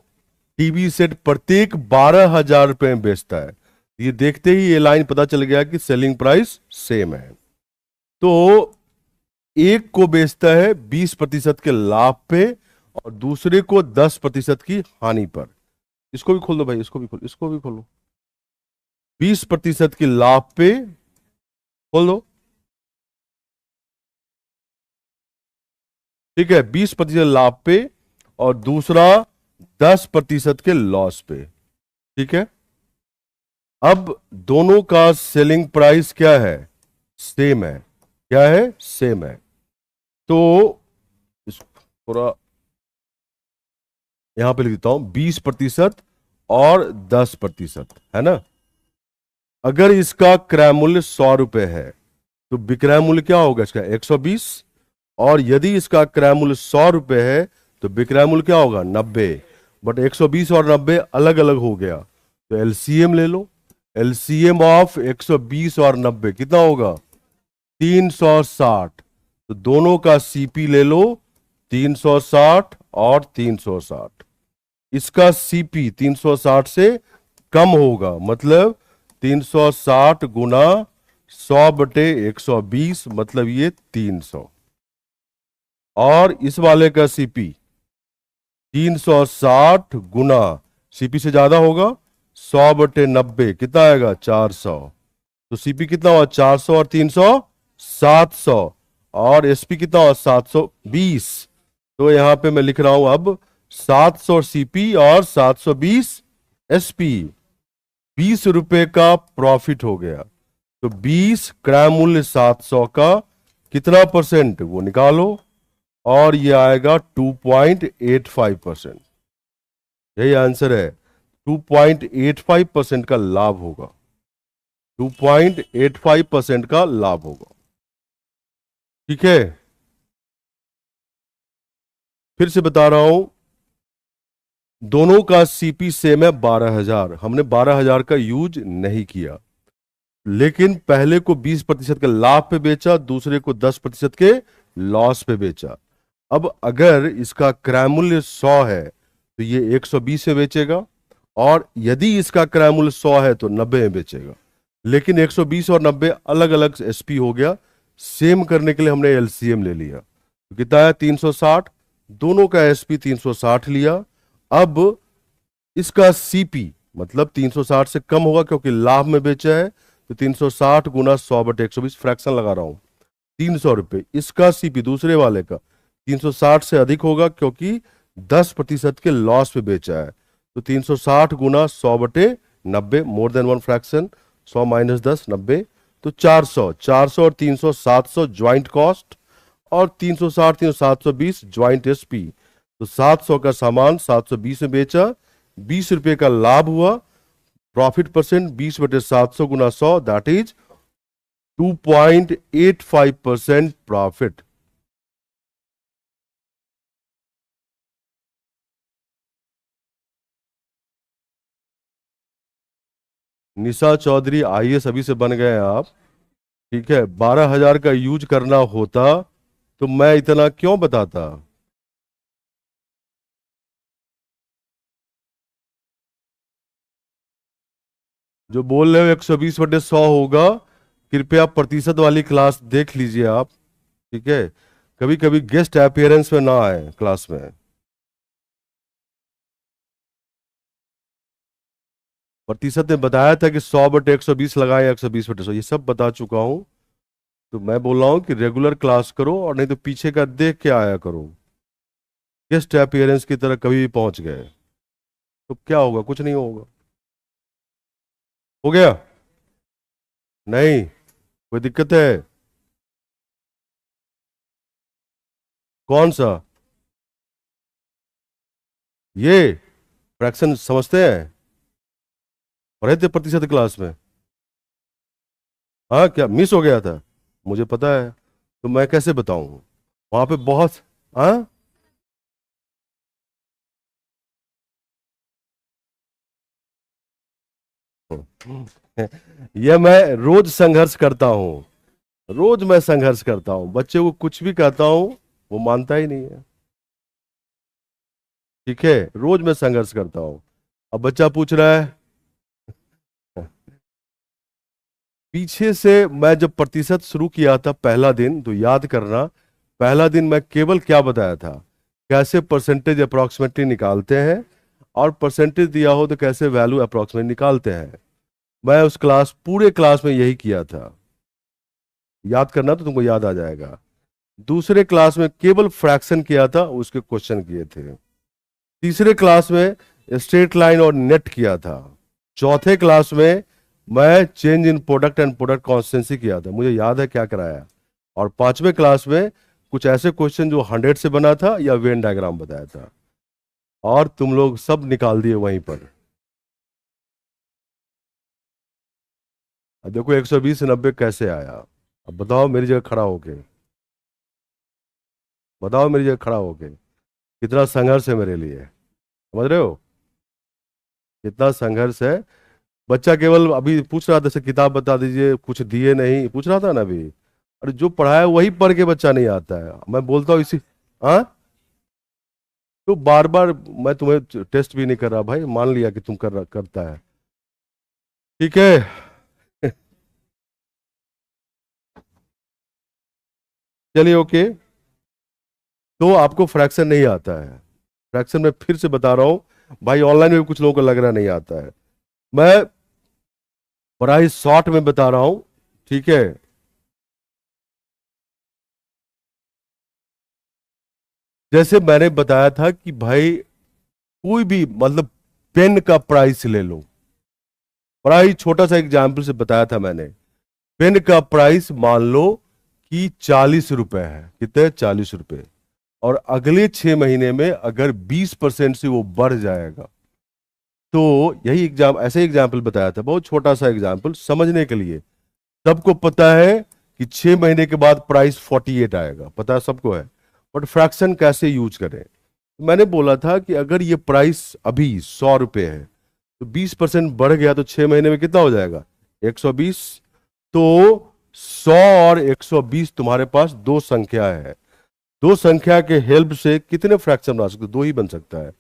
टीवी सेट प्रत्येक 12,000 रुपए में बेचता है। ये देखते ही ये लाइन पता चल गया कि सेलिंग प्राइस सेम है। तो एक को बेचता है 20% के लाभ पे और दूसरे को 10% की हानि पर। इसको भी खोल दो भाई, इसको भी खोलो, इसको भी खोलो। 20% की लाभ पे खोल दो, ठीक है, 20% लाभ पे और दूसरा 10% के लॉस पे, ठीक है। अब दोनों का सेलिंग प्राइस क्या है? सेम है। क्या है? सेम है। तो थोड़ा यहां पे लिख देता हूं, 20% और 10%, है ना। अगर इसका क्रय मूल्य 100 रुपए है तो विक्रय मूल्य क्या होगा इसका? 120। और यदि इसका क्रय मूल्य 100 रुपए है तो विक्रय मूल्य क्या होगा? 90। बट 120 और 90 अलग अलग हो गया, तो एलसीएम ले लो। एलसीएम ऑफ 120 और 90 कितना होगा? 360। तो दोनों का सीपी ले लो, 360 और 360। इसका सीपी 360 से कम होगा, मतलब 360 गुना 100/120, मतलब ये 300। और इस वाले का सीपी 360 गुना, सीपी से ज्यादा होगा, 100/90 कितना आएगा? 400। तो सीपी कितना हुआ? 400 और 300 700। और एसपी कितना हुआ? 720। तो यहां पे मैं लिख रहा हूं अब 700 सीपी और 720 एसपी। 20 रुपए का प्रॉफिट हो गया। तो 20 क्रय मूल्य 700 का कितना परसेंट वो निकालो, और ये आएगा 2.85%। यही आंसर है। 2.85% का लाभ होगा। 2.85% का लाभ होगा, ठीक है। फिर से बता रहा हूं, दोनों का सीपी सेम है 12,000। हमने 12,000 का यूज नहीं किया, लेकिन पहले को 20% के लाभ पे बेचा, दूसरे को 10% के लॉस पे बेचा। अब अगर इसका क्रय मूल्य 100 है तो ये 120 में बेचेगा, और यदि इसका क्रय मूल्य 100 है तो 90 में बेचेगा। लेकिन 120 और 90 अलग अलग एसपी हो गया। सेम करने के लिए हमने एलसीएम ले लिया, तो कितना है? 360। दोनों का एसपी 360 लिया। अब इसका सीपी मतलब 360 से कम होगा क्योंकि लाभ में बेचा है, तो 360 गुना 100/120, फ्रैक्शन लगा रहा हूं, 300 रुपए। इसका सीपी दूसरे वाले का 360 से अधिक होगा क्योंकि 10% के लॉस पे बेचा है, तो 360 गुना 100/90, more than one fraction, 100 minus 10 90। तो 400, 400 और 300 700 ज्वाइंट कॉस्ट, और 360 300 720 ज्वाइंट एसपी। तो 700 का सामान 720 में बेचा, 20 रुपए का लाभ हुआ। प्रॉफिट परसेंट 20/700 गुना 100, that is 2.85% profit. Nisha Chaudhary IAS अभी से बन गए हैं आप, ठीक है। 12,000 का यूज करना होता तो मैं इतना क्यों बताता? जो बोल रहे हो 120/100 होगा, कृपया प्रतिशत वाली क्लास देख लीजिए आप, ठीक है। कभी कभी गेस्ट अपीयरेंस में ना आए क्लास में। प्रतिशत ने बताया था कि 100/120 लगाए, 120/100, ये सब बता चुका हूं। तो मैं बोल रहा हूं कि रेगुलर क्लास करो, और नहीं तो पीछे का देख के आया करो। गेस्ट अपीयरेंस की तरह कभी भी पहुंच गए तो क्या होगा? कुछ नहीं होगा। हो गया? नहीं कोई दिक्कत है? कौन सा? ये फ्रैक्शन समझते हैं? पढ़े थे प्रतिशत क्लास में? हाँ, क्या मिस हो गया था? मुझे पता है, तो मैं कैसे बताऊं? वहां पे बहुत। हाँ। यह मैं रोज संघर्ष करता हूँ। रोज मैं संघर्ष करता हूँ, बच्चे को कुछ भी कहता हूँ वो मानता ही नहीं है। ठीक है, रोज मैं संघर्ष करता हूँ। अब बच्चा पूछ रहा है, पीछे से मैं जब प्रतिशत शुरू किया था पहला दिन, तो याद करना, पहला दिन मैं केवल क्या बताया था, कैसे परसेंटेज अप्रोक्सीमेटली निकालते हैं, और परसेंटेज दिया हो तो कैसे वैल्यू अप्रोक्सीमेट निकालते हैं। मैं उस क्लास, पूरे क्लास में यही किया था। याद करना तो तुमको याद आ जाएगा। दूसरे क्लास में केवल फ्रैक्शन किया था, उसके क्वेश्चन किए थे। तीसरे क्लास में स्ट्रेट लाइन और नेट किया था। चौथे क्लास में मैं change in product and product constituency किया था, मुझे याद है क्या कराया। और पांचवें क्लास में कुछ ऐसे क्वेश्चन जो 100 से बना था या वेन डायग्राम बताया था, और तुम लोग सब निकाल दिए वहीं पर। अब देखो 120 से 90 कैसे आया। अब बताओ मेरी जगह खड़ा होके, बताओ मेरी जगह खड़ा होके, कितना संघर्ष है मेरे लिए। समझ रहे हो कितना संघर्ष है? बच्चा केवल अभी पूछ रहा था, जैसे किताब बता दीजिए, कुछ दिए नहीं, पूछ रहा था ना अभी। अरे जो पढ़ाया वही पढ़ के बच्चा नहीं आता है, मैं बोलता हूँ इसी। हाँ, तो बार बार मैं तुम्हें टेस्ट भी नहीं कर रहा भाई, मान लिया कि तुम करता है। ठीक है। चलिए, ओके। तो आपको फ्रैक्शन नहीं आता है। फ्रैक्शन में फिर से बता रहा हूं भाई, ऑनलाइन में भी कुछ लोगों को लग रहा नहीं आता है। मैं बड़ा ही शॉर्ट में बता रहा हूं। ठीक है, जैसे मैंने बताया था कि भाई कोई भी मतलब पेन का प्राइस ले लो। बड़ा ही छोटा सा एग्जाम्पल से बताया था मैंने। पेन का प्राइस मान लो कि 40 रुपए है। कितने? 40 रुपए। और अगले 6 महीने में अगर 20% से वो बढ़ जाएगा, तो यही एग्जाम, ऐसे एग्जाम्पल बताया था, बहुत छोटा सा एग्जाम्पल समझने के लिए। सबको पता है कि 6 महीने के बाद प्राइस 48 आएगा, पता है सबको है। बट फ्रैक्शन कैसे यूज करें? मैंने बोला था कि अगर ये प्राइस अभी 100 रुपए है, तो 20% बढ़ गया तो 6 महीने में कितना हो जाएगा? 120। तो 100 और 120 तुम्हारे पास दो संख्या है। दो संख्या के हेल्प से कितने फ्रैक्शन बना सकते हो? दो ही बन सकता है,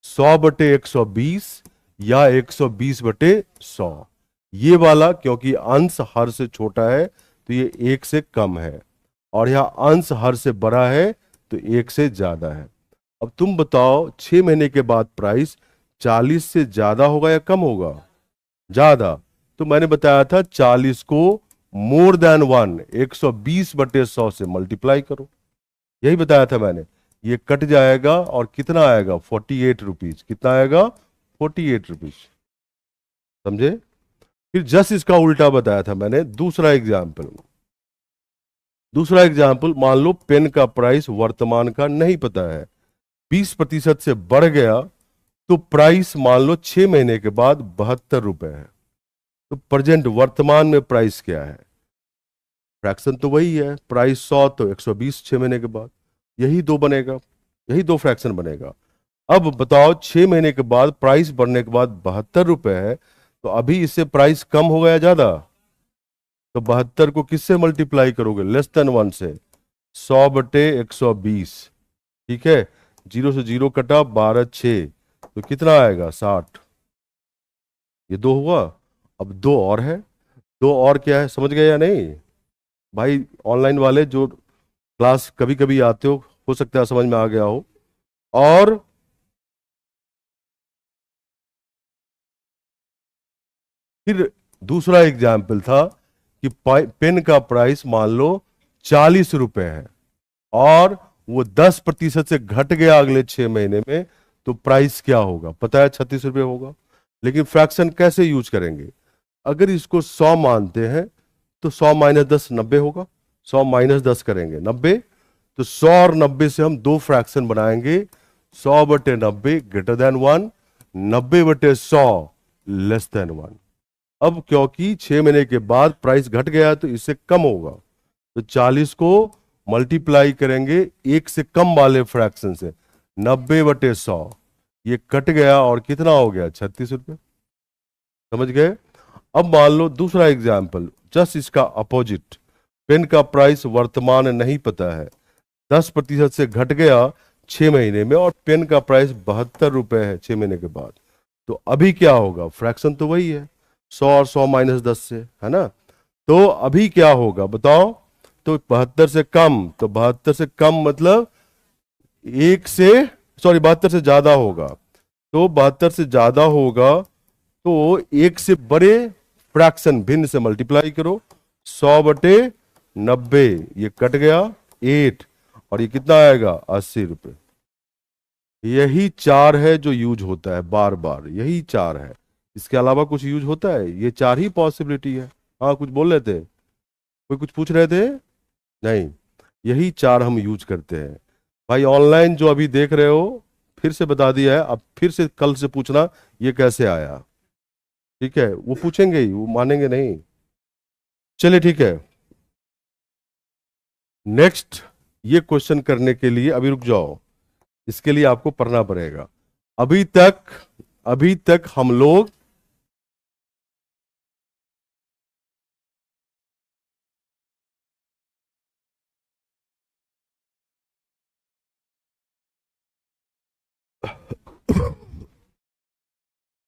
100/120 या 120/100। ये वाला क्योंकि अंश हर से छोटा है तो ये एक से कम है, और यह अंश हर से बड़ा है तो एक से ज्यादा है। अब तुम बताओ 6 महीने के बाद प्राइस 40 से ज्यादा होगा या कम होगा? ज्यादा। तो मैंने बताया था 40 को मोर देन 1, 120/100 से मल्टीप्लाई करो। यही बताया था मैंने। ये कट जाएगा और कितना आएगा? 48 रुपीज। कितना आएगा? 48 रुपीज। समझे? फिर जस्ट इसका उल्टा बताया था मैंने, दूसरा एग्जाम्पल। दूसरा एग्जाम्पल, मान लो पेन का प्राइस वर्तमान का नहीं पता है, 20% से बढ़ गया, तो प्राइस मान लो 6 महीने के बाद 72 रुपए है। तो प्रेजेंट वर्तमान में प्राइस क्या है? फ्रैक्शन तो वही है, प्राइस 100 तो 120 6 महीने के बाद। यही दो बनेगा, यही दो फ्रैक्शन बनेगा। अब बताओ 6 महीने के बाद प्राइस बढ़ने के बाद 72 रुपए है, तो अभी इससे प्राइस कम हो गया ज्यादा? तो 72 को किससे मल्टीप्लाई करोगे? लेस देन 1 से। 100/120। ठीक है, जीरो से जीरो कटा, 12×6, तो कितना आएगा? 60। ये दो हुआ। अब दो और है। दो और क्या है, समझ गए या नहीं? भाई ऑनलाइन वाले जो क्लास कभी कभी आते हो सकता है समझ में आ गया हो। और फिर दूसरा एग्जाम्पल था कि पेन का प्राइस मान लो 40 रुपए है, और वो 10% से घट गया अगले 6 महीने में, तो प्राइस क्या होगा? पता है, 36 रुपए होगा। लेकिन फ्रैक्शन कैसे यूज करेंगे? अगर इसको 100 मानते हैं तो 100 - 10 90 होगा। 100 - 10 करेंगे 90। तो 100 और 90 से हम दो फ्रैक्शन बनाएंगे, 100/90 ग्रेटर देन 1, 90/100 लेस देन 1। अब क्योंकि 6 महीने के बाद प्राइस घट गया तो इससे कम होगा, तो 40 को मल्टीप्लाई करेंगे 1 से कम वाले फ्रैक्शन से, 90/100, ये कट गया और कितना हो गया, 36 रुपये। समझ गए? अब मान लो दूसरा एग्जाम्पल, जस्ट इसका अपोजिट, पेन का प्राइस वर्तमान नहीं पता है, 10% से घट गया 6 महीने में और पेन का प्राइस 72 रुपये है 6 महीने के बाद, तो अभी क्या होगा, फ्रैक्शन तो वही है, 100 और 100 -10 से, है ना? तो अभी क्या होगा बताओ, तो 72 से कम, तो 72 से कम मतलब 72 से ज्यादा होगा, तो 72 से ज्यादा होगा तो 1 से बड़े फ्रैक्शन भिन्न से मल्टीप्लाई करो, 100/90, ये कट गया 8, और ये कितना आएगा, 80 रुपये। यही 4 है जो यूज होता है बार बार, यही 4 है, इसके अलावा कुछ यूज होता है, ये 4 ही पॉसिबिलिटी है। हाँ कुछ बोल रहे थे, कोई कुछ पूछ रहे थे? नहीं, यही 4 हम यूज करते हैं भाई। ऑनलाइन जो अभी देख रहे हो फिर से बता दिया है, अब फिर से कल से पूछना ये कैसे आया, ठीक है? वो पूछेंगे ही, वो मानेंगे नहीं। चलिए ठीक है, नेक्स्ट ये क्वेश्चन करने के लिए अभी रुक जाओ, इसके लिए आपको पढ़ना पड़ेगा। अभी तक हम लोग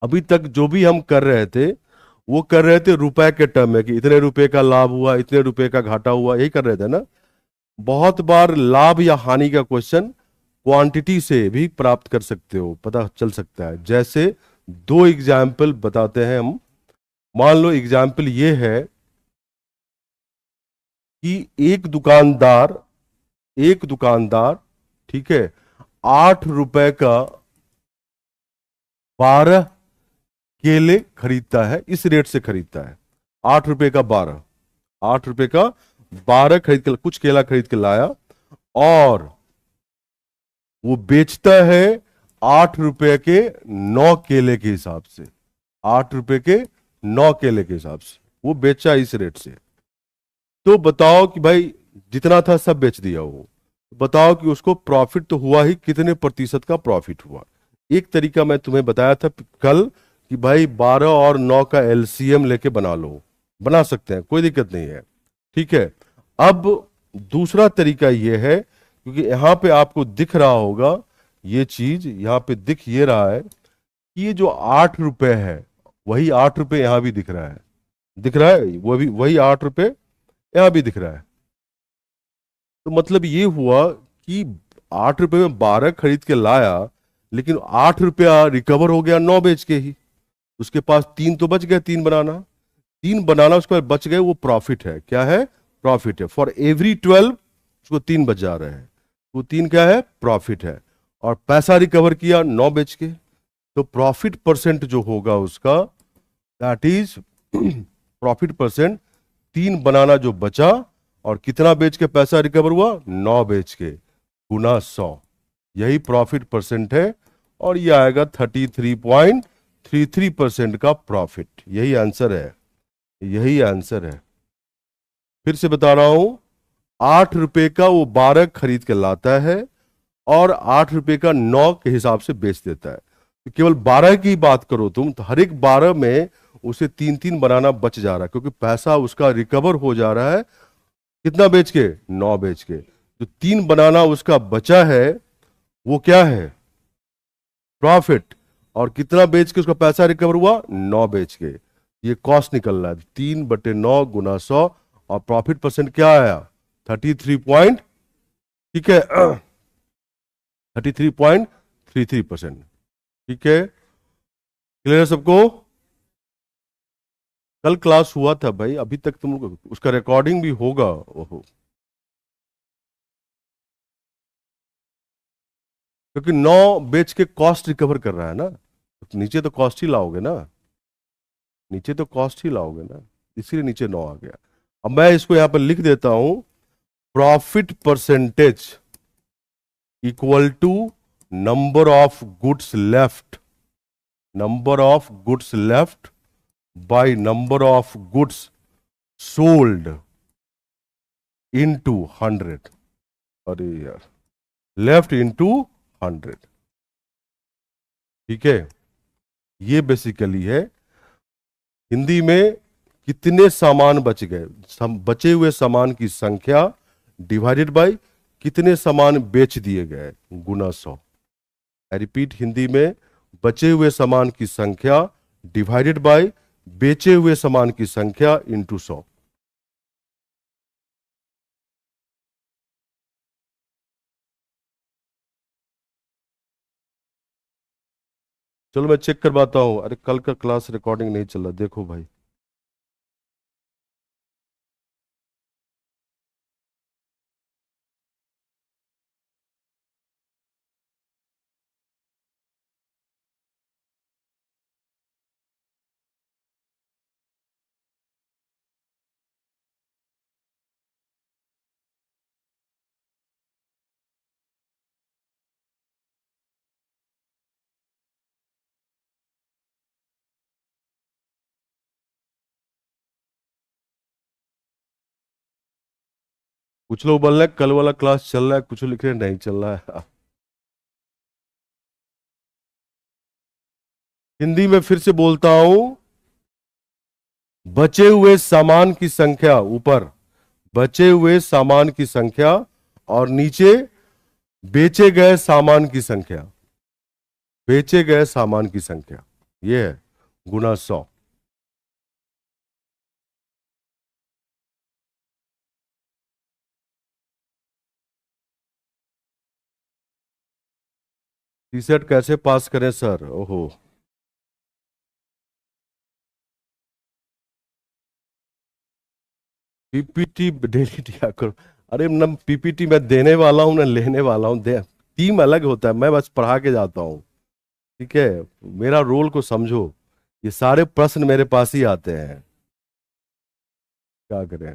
अभी तक जो भी हम कर रहे थे वो कर रहे थे रुपए के टर्म में, कि इतने रुपए का लाभ हुआ, इतने रुपए का घाटा हुआ, यही कर रहे थे ना। बहुत बार लाभ या हानि का क्वेश्चन क्वांटिटी से भी प्राप्त कर सकते हो, पता चल सकता है। जैसे 2 एग्जाम्पल बताते हैं हम। मान लो एग्जाम्पल ये है कि एक दुकानदार ठीक है 8 रुपए का 12 केले खरीदता है, इस रेट से खरीदता है, 8 रुपए का 12, 8 रुपए का 12 खरीद के, कुछ केला खरीद के लाया और वो बेचता है 8 रुपए के 9 केले के हिसाब से, 8 रुपए के 9 केले के हिसाब से वो बेचा इस रेट से। तो बताओ कि भाई जितना था सब बेच दिया, वो बताओ कि उसको प्रॉफिट तो हुआ ही, कितने प्रतिशत का प्रॉफिट हुआ। एक तरीका मैं तुम्हें बताया था कल कि भाई 12 और 9 का एलसीएम लेके बना लो, बना सकते हैं, कोई दिक्कत नहीं है, ठीक है। अब दूसरा तरीका यह है, क्योंकि यहां पे आपको दिख रहा होगा ये चीज, यहां पे दिख ये रहा है कि ये जो 8 रुपए है वही 8 रुपए यहां भी दिख रहा है, दिख रहा है, वो भी वही 8 रुपए यहां भी दिख रहा है। तो मतलब ये हुआ कि 8 रुपए में 12 खरीद के लाया, लेकिन 8 रुपया रिकवर हो गया 9 बेच के ही, उसके पास 3 तो बच गए, 3 बनाना उसके पास बच गए, वो प्रॉफिट है। क्या है? प्रॉफिट है। फॉर एवरी 12 उसको 3 बच जा रहे हैं, वो 3 क्या है? प्रॉफिट है। और पैसा रिकवर किया 9 बेच के, तो प्रॉफिट परसेंट जो होगा उसका, दैट इज प्रॉफिट परसेंट, 3 बनाना जो बचा और कितना बेच के पैसा रिकवर हुआ, 9 बेच के, गुना 100, यही प्रॉफिट परसेंट है। और ये आएगा 33.33% का प्रॉफिट। यही आंसर है, यही आंसर है। फिर से बता रहा हूं, 8 रुपए का वो 12 खरीद के लाता है और 8 रुपए का 9 के हिसाब से बेच देता है। तो केवल 12 की बात करो तुम, तो हर एक 12 में उसे 3 बनाना बच जा रहा है, क्योंकि पैसा उसका रिकवर हो जा रहा है, कितना बेच के? 9 बेच के। जो 3 बनाना उसका बचा है वो क्या है? प्रॉफिट। और कितना बेच के उसका पैसा रिकवर हुआ? 9 बेच के। ये कॉस्ट निकल रहा है 3/9 गुना 100, और प्रॉफिट परसेंट क्या आया? 33 ठीक है 33.33%। ठीक है, क्लियर है सबको? कल क्लास हुआ था भाई, अभी तक तुम उसका रिकॉर्डिंग भी होगा। ओहो, क्योंकि 9 बेच के कॉस्ट रिकवर कर रहा है ना, तो नीचे तो कॉस्ट ही लाओगे ना, नीचे तो कॉस्ट ही लाओगे ना, इसीलिए नीचे 9 आ गया। अब मैं इसको यहां पर लिख देता हूं, profit percentage equal to number of goods left, number of goods left by number of goods sold into 100। अरे यार, लेफ्ट इनटू 100। ठीक है, ये बेसिकली है हिंदी में कितने सामान बच गए, बचे हुए सामान की संख्या डिवाइडेड बाय कितने सामान बेच दिए गए गुना 100। आई रिपीट, हिंदी में बचे हुए सामान की संख्या डिवाइडेड बाय बेचे हुए सामान की संख्या इंटू 100। चलो मैं चेक करवाता हूं। अरे कल का क्लास रिकॉर्डिंग नहीं चल रहा, देखो भाई। कुछ लोग बोल रहे हैं कल वाला क्लास चल रहा है, कुछ लिख रहे हैं नहीं चल रहा है। हिंदी में फिर से बोलता हूं, बचे हुए सामान की संख्या ऊपर, बचे हुए सामान की संख्या, और नीचे बेचे गए सामान की संख्या, बेचे गए सामान की संख्या, यह है गुना 100। टी सेट कैसे पास करें सर? ओहो, पीपीटी डेली दिया करो। अरे न पीपीटी मैं देने वाला हूं, न लेने वाला हूं। टीम अलग होता है, मैं बस पढ़ा के जाता हूं। ठीक है, मेरा रोल को समझो। ये सारे प्रश्न मेरे पास ही आते हैं, क्या करें।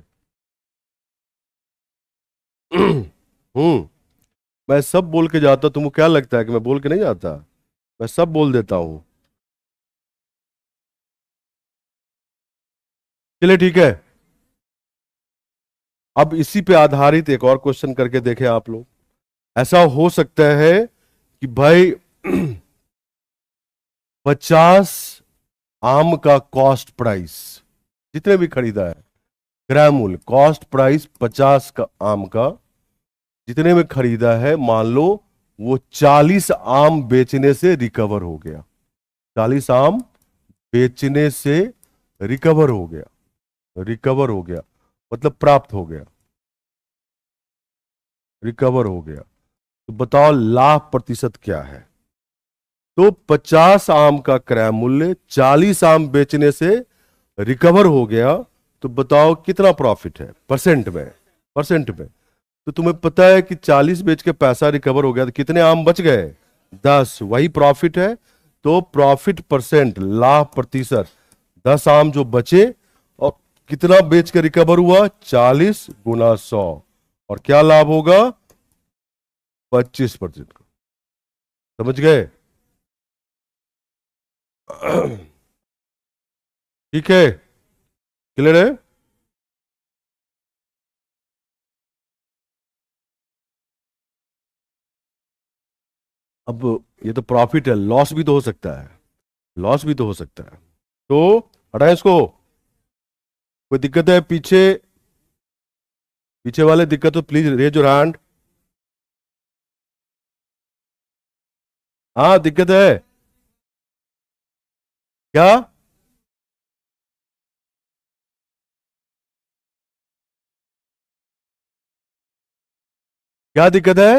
हम्म, मैं सब बोल के जाता। तुमको क्या लगता है कि मैं बोल के नहीं जाता? मैं सब बोल देता हूं। चलिए ठीक है, अब इसी पे आधारित एक और क्वेश्चन करके देखें आप लोग। ऐसा हो सकता है कि भाई 50 आम का कॉस्ट प्राइस, जितने भी खरीदा है, ग्राम मूल्य कॉस्ट प्राइस 50 का आम का जितने में खरीदा है, मान लो वो 40 आम बेचने से रिकवर हो गया। 40 आम बेचने से रिकवर हो गया, रिकवर हो गया मतलब प्राप्त हो गया, रिकवर हो गया। तो बताओ लाभ प्रतिशत क्या है? तो 50 आम का क्रय मूल्य 40 आम बेचने से रिकवर हो गया, तो बताओ कितना प्रॉफिट है परसेंट में? परसेंट में तो तुम्हें पता है कि 40 बेच के पैसा रिकवर हो गया, तो कितने आम बच गए? 10, वही प्रॉफिट है। तो प्रॉफिट परसेंट, लाभ प्रतिशत, 10 आम जो बचे और कितना बेच के रिकवर हुआ? 40 गुना 100, और क्या लाभ होगा? 25% का। समझ गए? ठीक है, क्लियर है? अब ये तो प्रॉफिट है, लॉस भी तो हो सकता है, लॉस भी तो हो सकता है। तो हटाएं इसको। कोई दिक्कत है पीछे? पीछे वाले दिक्कत तो प्लीज रेज योर हैंड। हाँ दिक्कत है क्या? क्या दिक्कत है?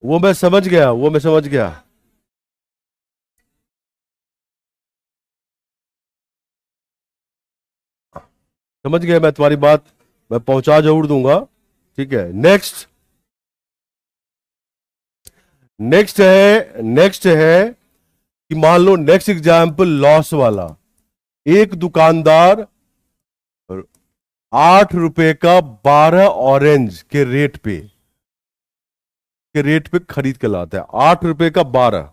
वो मैं समझ गया, वो मैं समझ गया। समझ गया मैं तुम्हारी बात, मैं पहुंचा जरूर दूंगा। ठीक है, नेक्स्ट। नेक्स्ट है कि मान लो नेक्स्ट एग्जाम्पल लॉस वाला। एक दुकानदार 8 रुपए का 12 ऑरेंज के रेट पे खरीद के लाता है। 8 रुपए का 12।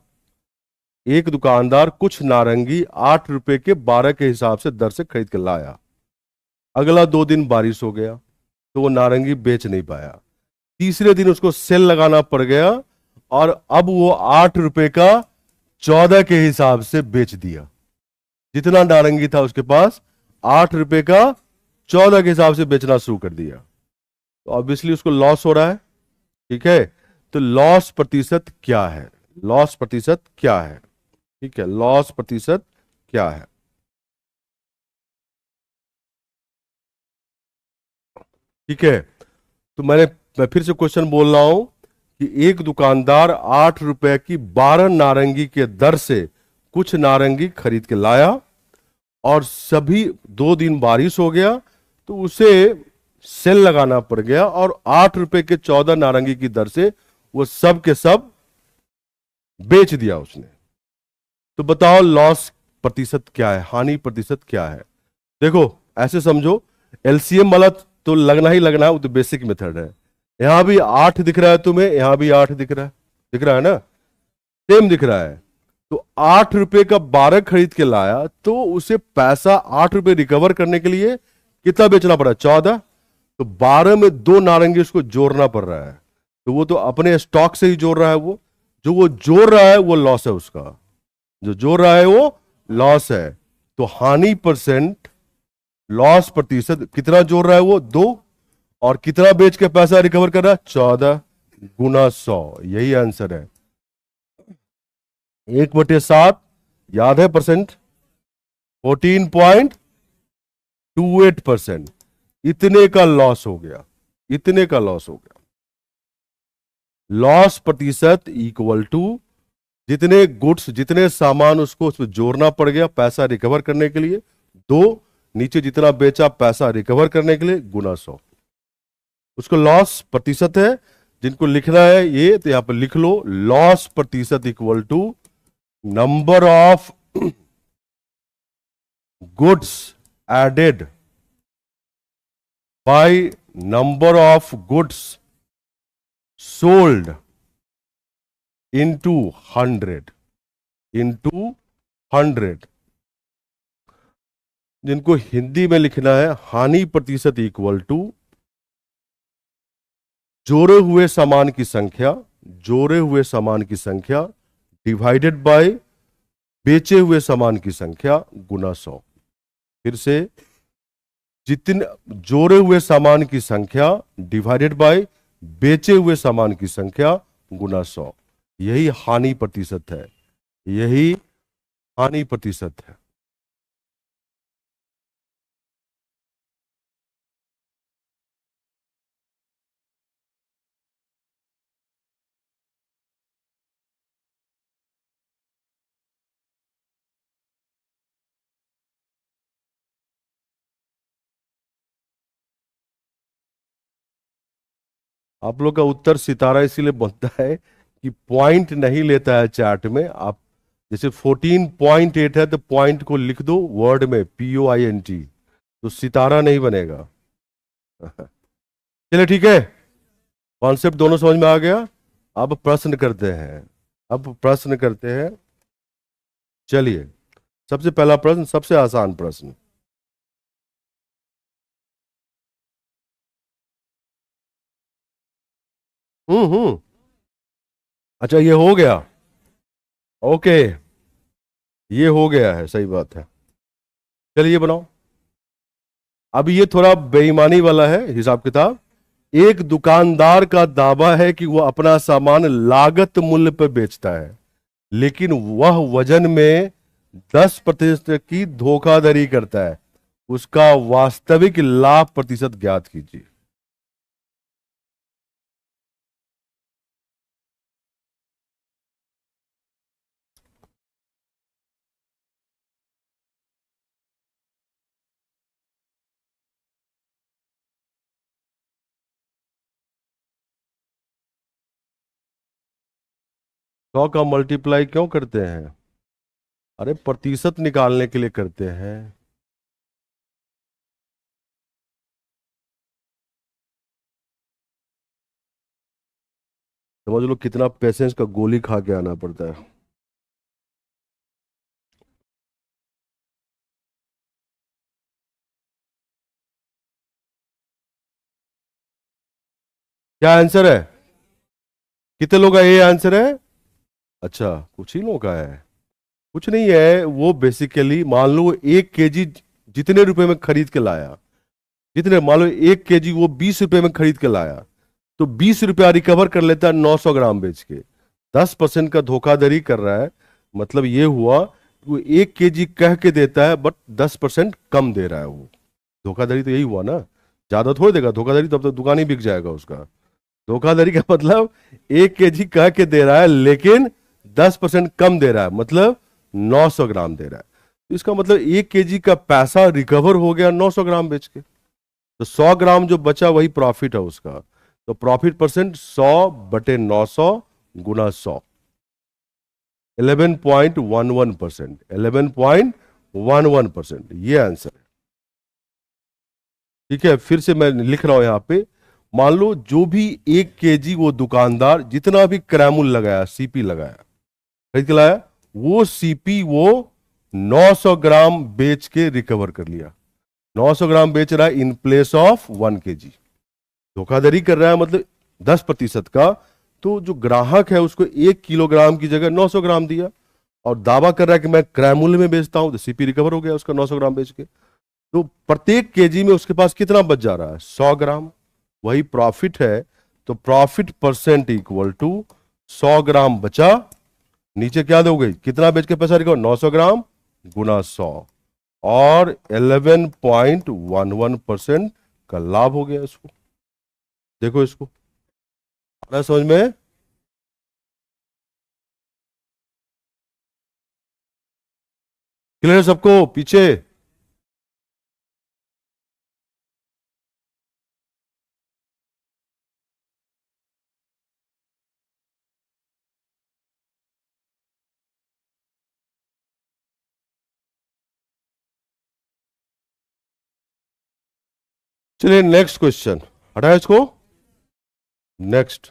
एक दुकानदार कुछ नारंगी 8 रुपए के 12 के हिसाब से दर से खरीद के लाया। अगला 2 दिन बारिश हो गया तो वो नारंगी बेच नहीं पाया। तीसरे दिन उसको सेल लगाना पड़ गया और अब वो 8 रुपए का 14 के हिसाब से बेच दिया। जितना नारंगी था उसके पास 8 रुपए का 14 के हिसाब से बेचना शुरू कर दिया। तो ऑब्वियसली उसको लॉस हो रहा है। ठीक है, तो लॉस प्रतिशत क्या है? लॉस प्रतिशत क्या है? ठीक है, लॉस प्रतिशत क्या है? ठीक है, तो मैं फिर से क्वेश्चन बोल रहा हूं कि एक दुकानदार 8 रुपए की 12 नारंगी के दर से कुछ नारंगी खरीद के लाया और सभी 2 दिन बारिश हो गया तो उसे सेल लगाना पड़ गया और 8 रुपए के 14 नारंगी की दर से वो सब के सब बेच दिया उसने। तो बताओ लॉस प्रतिशत क्या है, हानि प्रतिशत क्या है? देखो ऐसे समझो, एलसीएम वाला तो लगना ही लगना है, वो तो बेसिक मेथड है। यहां भी 8 दिख रहा है तुम्हें, यहां भी 8 दिख रहा है ना, सेम दिख रहा है। तो 8 रुपए का 12 खरीद के लाया तो उसे पैसा 8 रुपए रिकवर करने के लिए कितना बेचना पड़ा? 14। तो 12 में 2 नारंगी उसको जोड़ना पड़ रहा है, तो वो तो अपने स्टॉक से ही जोड़ रहा है। वो जो वो जोड़ रहा है वो लॉस है उसका, जो जोड़ रहा है वो लॉस है। तो हानि परसेंट, लॉस प्रतिशत कितना जोड़ रहा है वो? 2। और कितना बेच के पैसा रिकवर कर रहा है? 14 गुना 100। यही आंसर है। 1/7 याद है परसेंट? 14.28%। इतने का लॉस हो गया, इतने का लॉस हो गया। लॉस प्रतिशत इक्वल टू जितने गुड्स, जितने सामान उसको उसमें जोड़ना पड़ गया पैसा रिकवर करने के लिए, 2 नीचे जितना बेचा पैसा रिकवर करने के लिए गुना 100। उसको लॉस प्रतिशत है। जिनको लिखना है ये तो यहां पर लिख लो, लॉस प्रतिशत equal to number of goods added by number of goods sold into 100, into 100। जिनको हिंदी में लिखना है, हानि प्रतिशत इक्वल टू जोड़े हुए सामान की संख्या, जोड़े हुए सामान की संख्या डिवाइडेड बाय बेचे हुए सामान की संख्या गुना 100। फिर से, जितने जोड़े हुए सामान की संख्या डिवाइडेड बाय बेचे हुए सामान की संख्या गुना 100। यही हानि प्रतिशत है, यही हानि प्रतिशत है। आप लोग का उत्तर सितारा इसीलिए बनता है कि पॉइंट नहीं लेता है चार्ट में। आप जैसे 14.8 है तो पॉइंट को लिख दो वर्ड में, POINT, तो सितारा नहीं बनेगा। चलिए ठीक है, कॉन्सेप्ट दोनों समझ में आ गया। अब प्रश्न करते हैं, अब प्रश्न करते हैं। चलिए, सबसे पहला प्रश्न, सबसे आसान प्रश्न। हम्म। अच्छा ये हो गया, ओके, ये हो गया है, सही बात है। चलिए ये बनाओ। अब ये थोड़ा बेईमानी वाला है हिसाब किताब। एक दुकानदार का दावा है कि वह अपना सामान लागत मूल्य पर बेचता है, लेकिन वह वजन में 10% की धोखाधड़ी करता है। उसका वास्तविक लाभ प्रतिशत ज्ञात कीजिए। 100 का मल्टीप्लाई क्यों करते हैं? अरे प्रतिशत निकालने के लिए करते हैं। समझ लो कितना पेशेंस का गोली खा के आना पड़ता है। क्या आंसर है? कितने लोगों का ये आंसर है? अच्छा, कुछ ही लोगों का है। कुछ नहीं है, वो बेसिकली मान लो 1 केजी जितने रुपए में खरीद के लाया, जितने मान लो 1 केजी वो 20 रुपए में खरीद के लाया, तो 20 रुपया रिकवर कर लेता है 900 ग्राम बेच के। 10% का धोखाधड़ी कर रहा है। मतलब ये हुआ कि वो 1 केजी कह के देता है बट 10% कम दे रहा है वो। धोखाधड़ी तो यही हुआ ना, ज्यादा थोड़ी देगा धोखाधड़ी, तब तो दुकान ही बिक जाएगा उसका। धोखाधड़ी का मतलब 1 केजी कह के दे रहा है लेकिन 10% कम दे रहा है, मतलब 900 ग्राम दे रहा है। तो इसका मतलब 1 केजी का पैसा रिकवर हो गया 900 ग्राम बेच के। तो 100 ग्राम जो बचा वही प्रॉफिट है उसका। तो प्रॉफिट परसेंट 100/900 × 100, 11.11%, 11.11%, ये आंसर है। ठीक है, फिर से मैं लिख रहा हूं यहां पे। मान लो जो भी 1 केजी वो दुकानदार जितना भी क्रैमुल लगाया, सीपी लगाया, खरीद के लाया, वो सीपी वो 900 ग्राम बेच के रिकवर कर लिया। 900 ग्राम बेच रहा है इन प्लेस ऑफ 1 केजी। धोखाधड़ी कर रहा है मतलब 10% का। तो जो ग्राहक है उसको 1 किलोग्राम की जगह 900 ग्राम दिया, और दावा कर रहा है कि मैं क्रय मूल्य में बेचता हूं, तो सीपी रिकवर हो गया उसका 900 ग्राम बेच के। तो प्रत्येक केजी में उसके पास कितना बच जा रहा है? 100 ग्राम। वही प्रॉफिट है। तो प्रॉफिट परसेंट इक्वल टू 100 ग्राम बचा, नीचे क्या दोगे, कितना बेच के पैसा रिकवर, 900 ग्राम गुना 100, और 11.11% का लाभ हो गया इसको। देखो इसको, आ रहा है समझ में? क्लियर सबको पीछे? चलिए नेक्स्ट क्वेश्चन, हटाए इसको। नेक्स्ट,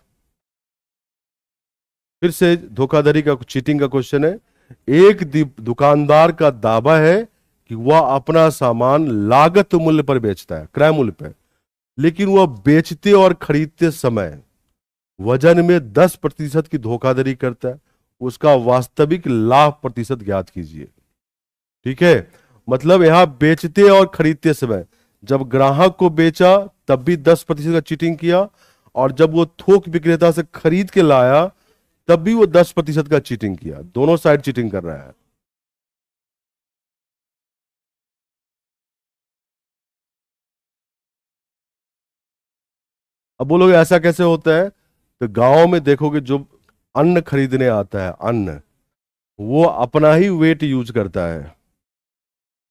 फिर से धोखाधड़ी का, चीटिंग का क्वेश्चन है। एक दुकानदार का दावा है कि वह अपना सामान लागत मूल्य पर बेचता है, क्रय मूल्य पर, लेकिन वह बेचते और खरीदते समय वजन में 10% की धोखाधड़ी करता है। उसका वास्तविक लाभ प्रतिशत ज्ञात कीजिए। ठीक है, मतलब यहां बेचते और खरीदते समय, जब ग्राहक को बेचा तब भी 10% का चीटिंग किया, और जब वो थोक विक्रेता से खरीद के लाया तब भी वो 10% का चीटिंग किया। दोनों साइड चीटिंग कर रहा है। अब बोलोगे ऐसा कैसे होता है? तो गांव में देखोगे जो अन्न खरीदने आता है, अन्न, वो अपना ही वेट यूज करता है।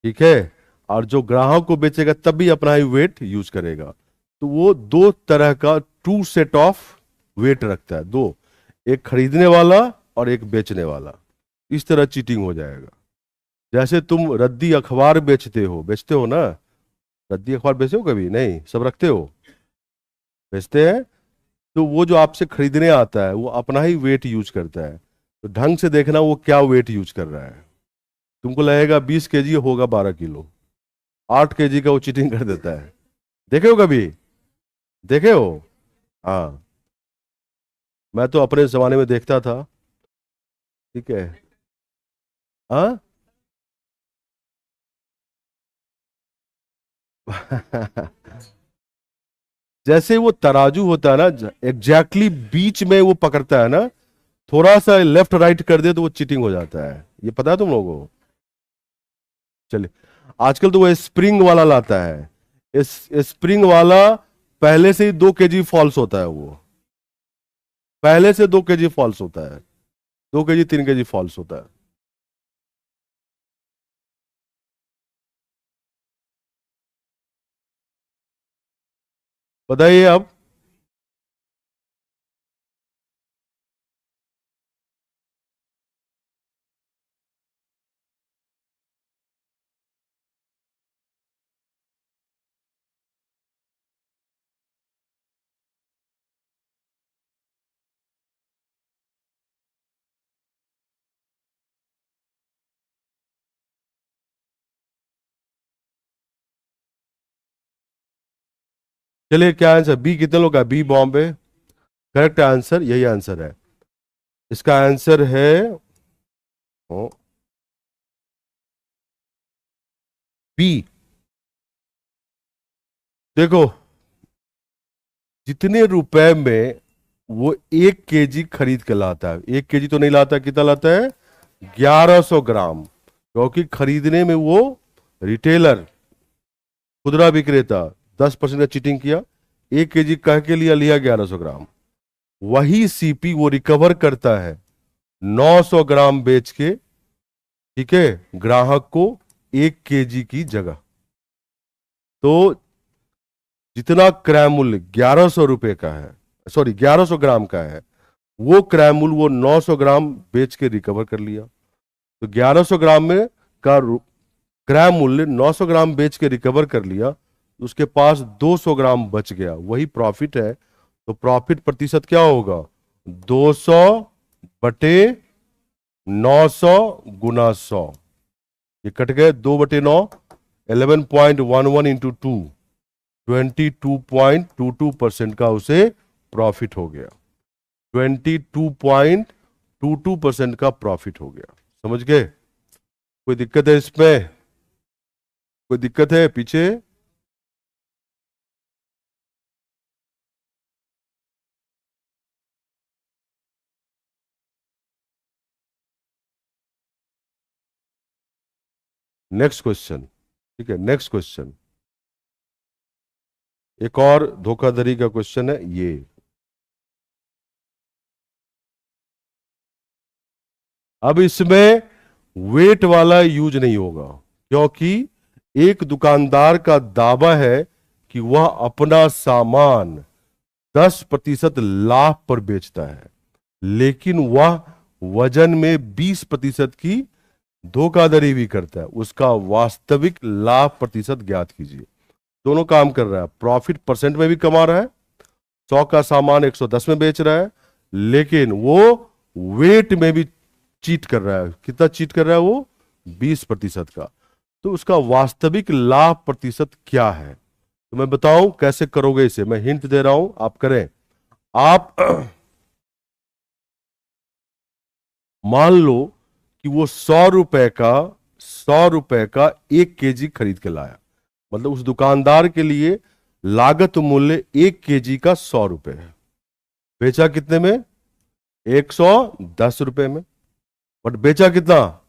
ठीक है, और जो ग्राहक को बेचेगा तब भी अपना ही वेट यूज करेगा। तो वो दो तरह का टू सेट ऑफ वेट रखता है, दो, एक खरीदने वाला और एक बेचने वाला। इस तरह चीटिंग हो जाएगा। जैसे तुम रद्दी अखबार बेचते हो ना, रद्दी अखबार बेचे हो कभी? नहीं, सब रखते हो, बेचते हैं। तो वो जो आपसे खरीदने आता है वो अपना ही वेट यूज करता है। तो ढंग से देखना वो क्या वेट यूज कर रहा है। तुमको लगेगा 20 केजी होगा 12 किलो, 8 केजी का वो चीटिंग कर देता है। देखे हो कभी? देखे हो? हाँ, मैं तो अपने जमाने में देखता था। ठीक है। हाँ। जैसे वो तराजू होता है ना, एग्जैक्टली बीच में वो पकड़ता है ना, थोड़ा सा लेफ्ट राइट कर दे तो वो चीटिंग हो जाता है। ये पता है तुम लोगों को? चलिए, आजकल तो वो स्प्रिंग वाला लाता है। इस स्प्रिंग वाला पहले से ही 2 केजी फॉल्स होता है वो, पहले से 2 केजी फॉल्स होता है, 2 केजी 3 केजी फॉल्स होता है। बताइए अब। चलिए, क्या आंसर? बी, कितने लोग का बी बॉम्बे? करेक्ट आंसर यही आंसर है। इसका आंसर है बी। देखो, जितने रुपए में वो 1 केजी खरीद के लाता है, 1 केजी तो नहीं लाता, कितना लाता है? 1100 ग्राम। क्योंकि खरीदने में वो रिटेलर, खुदरा विक्रेता 10% का चीटिंग किया, 1 केजी कह के लिया, लिया 1100 ग्राम। वही सीपी वो रिकवर करता है 900 ग्राम बेच के, ठीक है, ग्राहक को 1 केजी की जगह। तो जितना क्रय मूल्य 1100 रुपए का है, सॉरी 1100 ग्राम का है, वो क्रय मूल्य वो 900 ग्राम बेच के रिकवर कर लिया। तो 1100 ग्राम में का क्रय मूल्य 900 ग्राम बेच के रिकवर कर लिया, तो उसके पास 200 ग्राम बच गया, वही प्रॉफिट है। तो प्रॉफिट प्रतिशत क्या होगा? 200 बटे 900 गुना 100। ये कट गए, 2/9, 11.11 इंटू 2, 22.22% का उसे प्रॉफिट हो गया। 22.22% का प्रॉफिट हो गया। समझ गए? कोई दिक्कत है इसमें? कोई दिक्कत है पीछे? Next question. ठीक है, नेक्स्ट क्वेश्चन एक और धोखाधड़ी का क्वेश्चन है ये। अब इसमें वेट वाला यूज नहीं होगा, क्योंकि एक दुकानदार का दावा है कि वह अपना सामान 10% लाभ पर बेचता है, लेकिन वह वजन में 20% की धोखाधड़ी भी करता है। उसका वास्तविक लाभ प्रतिशत ज्ञात कीजिए। दोनों काम कर रहा है, प्रॉफिट परसेंट में भी कमा रहा है, 100 का सामान 110 में बेच रहा है, लेकिन वो वेट में भी चीट कर रहा है। कितना चीट कर रहा है वो? 20% का। तो उसका वास्तविक लाभ प्रतिशत क्या है? तो मैं बताऊं कैसे करोगे इसे, मैं हिंट दे रहा हूं, आप करें। आप मान लो कि वो 100 रुपए का 1 केजी खरीद के लाया, मतलब उस दुकानदार के लिए लागत मूल्य 1 केजी का 100 रुपए है। बेचा कितने में? 110 रुपए में। बट बेचा कितना?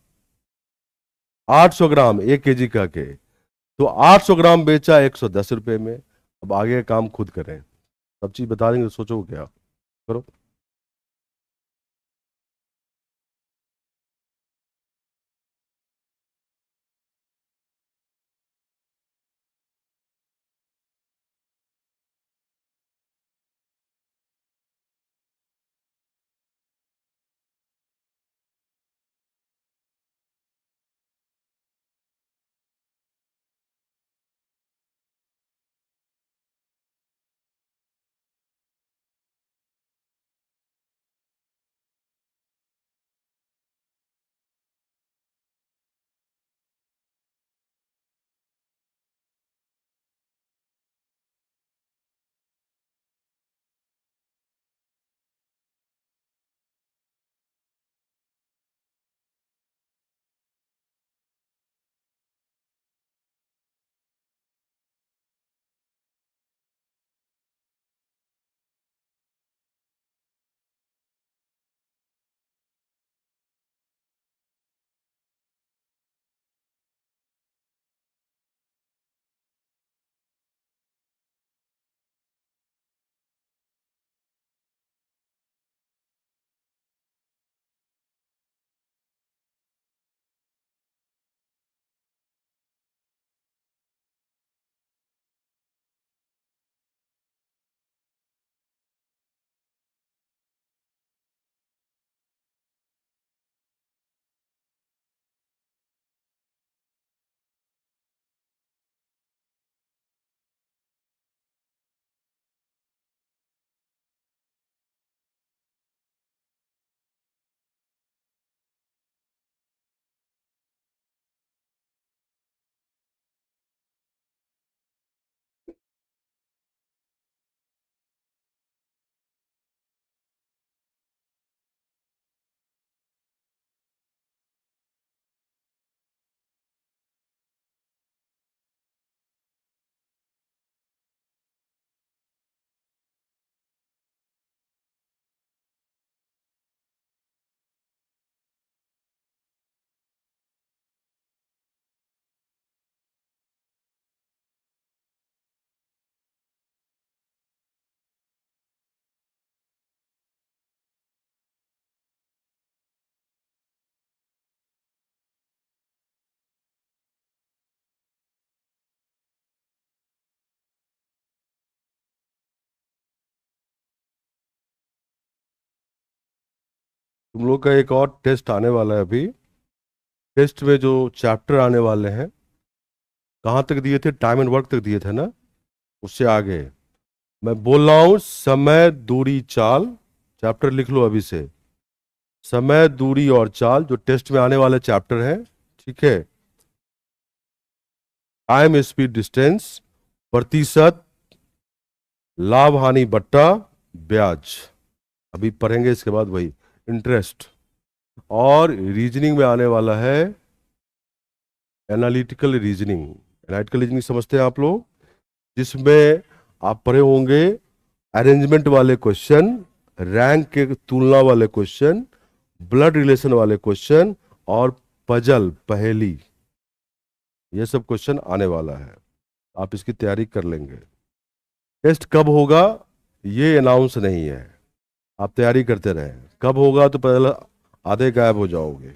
800 ग्राम, 1 केजी का के। तो 800 ग्राम बेचा 110 रुपए में। अब आगे का काम खुद करें, सब चीज बता देंगे, सोचो क्या करो। तुम लोग का एक और टेस्ट आने वाला है अभी। टेस्ट में जो चैप्टर आने वाले हैं, कहाँ तक दिए थे? टाइम एंड वर्क तक दिए थे ना, उससे आगे मैं बोल रहा हूं समय दूरी चाल। चैप्टर लिख लो अभी से, समय दूरी और चाल, जो टेस्ट में आने वाले चैप्टर हैं। ठीक है, टाइम स्पीड डिस्टेंस, प्रतिशत, लाभ हानि बट्टा, ब्याज, अभी पढ़ेंगे। इसके बाद वही इंटरेस्ट। और रीजनिंग में आने वाला है एनालिटिकल रीजनिंग। एनालिटिकल रीजनिंग समझते हैं आप लोग, जिसमें आप पढ़े होंगे अरेंजमेंट वाले क्वेश्चन, रैंक के तुलना वाले क्वेश्चन, ब्लड रिलेशन वाले क्वेश्चन और पजल पहेली, ये सब क्वेश्चन आने वाला है। आप इसकी तैयारी कर लेंगे। टेस्ट कब होगा ये अनाउंस नहीं है, आप तैयारी करते रहें। कब होगा तो पहले आधे गायब हो जाओगे।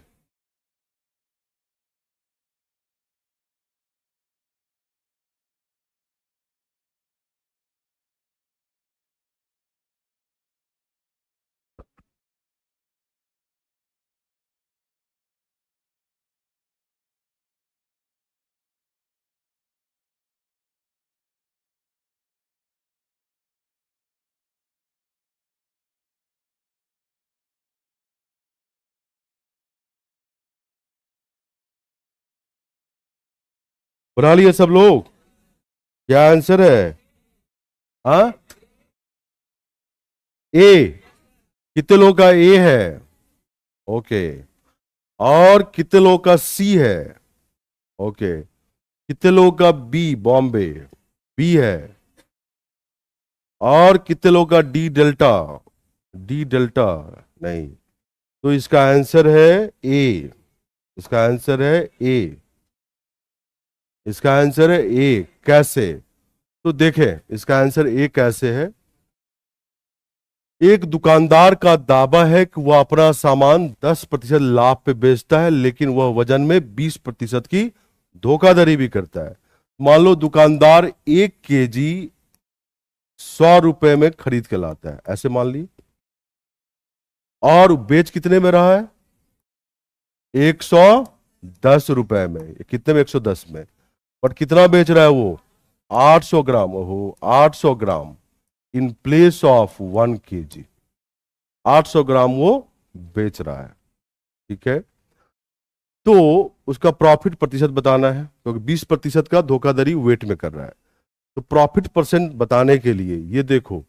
बना लिए सब लोग? क्या आंसर है? हाँ, ए। कितने लोग का ए है? ओके। और कितने लोग का सी है? ओके। कितने लोग का बी, बॉम्बे, बी है? और कितने लोग का डी, डेल्टा? डी डेल्टा नहीं। तो इसका आंसर है ए। इसका आंसर है ए। इसका आंसर है ए। कैसे? तो देखें इसका आंसर ए कैसे है। एक दुकानदार का दावा है कि वह अपना सामान 10% लाभ पे बेचता है, लेकिन वह वजन में 20% की धोखाधड़ी भी करता है। मान लो दुकानदार 1 केजी 100 रुपए में खरीद के लाता है, ऐसे मान ली, और बेच कितने में रहा है? 110 रुपए में। कितने में? 110 में। बट कितना बेच रहा है वो? 800 ग्राम। ओहो, 800 ग्राम इन प्लेस ऑफ 1 केजी। 800 ग्राम वो बेच रहा है। ठीक है, तो उसका प्रॉफिट प्रतिशत बताना है, क्योंकि 20% का धोखाधड़ी वेट में कर रहा है। तो प्रॉफिट परसेंट बताने के लिए ये देखो,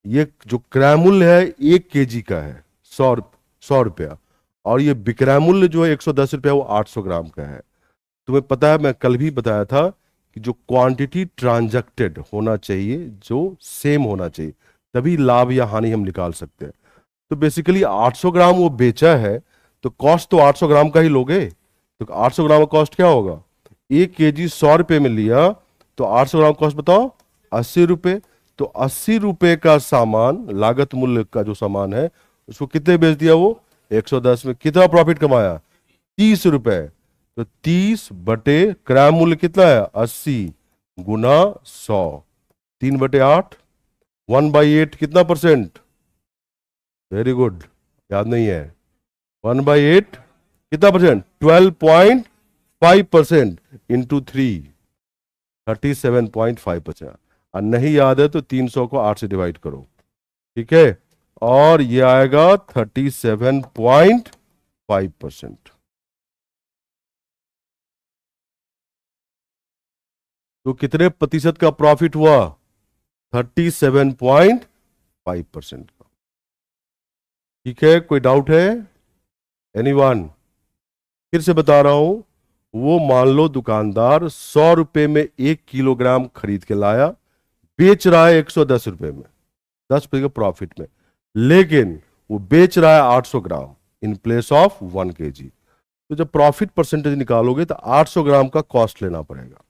ये जो क्रय मूल्य है 1 केजी का है 100 रुपया, और ये विक्रय मूल्य जो है 110 रुपया, वो 800 ग्राम का है। तुम्हें पता है, मैं कल भी बताया था कि जो क्वांटिटी ट्रांजैक्टेड होना चाहिए, जो सेम होना चाहिए, तभी लाभ या हानि हम निकाल सकते हैं। तो बेसिकली 800 ग्राम वो बेचा है, तो कॉस्ट तो 800 ग्राम का ही लोगे। तो 800 ग्राम का कॉस्ट क्या होगा? 1 केजी 100 रुपये में लिया, तो 800 ग्राम कॉस्ट बताओ, 80 रुपये। तो 80 रुपये का सामान, लागत मूल्य का जो सामान है, उसको कितने बेच दिया वो? 110 में। कितना प्रॉफिट कमाया? 30 रुपए। तो 30 बटे क्रय मूल्य कितना है? 80 गुना 100, 3/8, 1/8 कितना परसेंट? वेरी गुड, याद नहीं है? 1/8 कितना परसेंट? 12.5% इंटू 3, 37.5%। और नहीं याद है तो 300 को 8 से डिवाइड करो। ठीक है, और ये आएगा 37.5%। तो कितने प्रतिशत का प्रॉफिट हुआ? 37.5% का। ठीक है, कोई डाउट है? एनीवन? फिर से बता रहा हूं, वो मान लो दुकानदार 100 रुपए में 1 किलोग्राम खरीद के लाया, बेच रहा है 110 रुपए में, 10% के प्रॉफिट में, लेकिन वो बेच रहा है 800 ग्राम इन प्लेस ऑफ 1 केजी। तो जब प्रॉफिट परसेंटेज निकालोगे तो 800 ग्राम का कॉस्ट लेना पड़ेगा,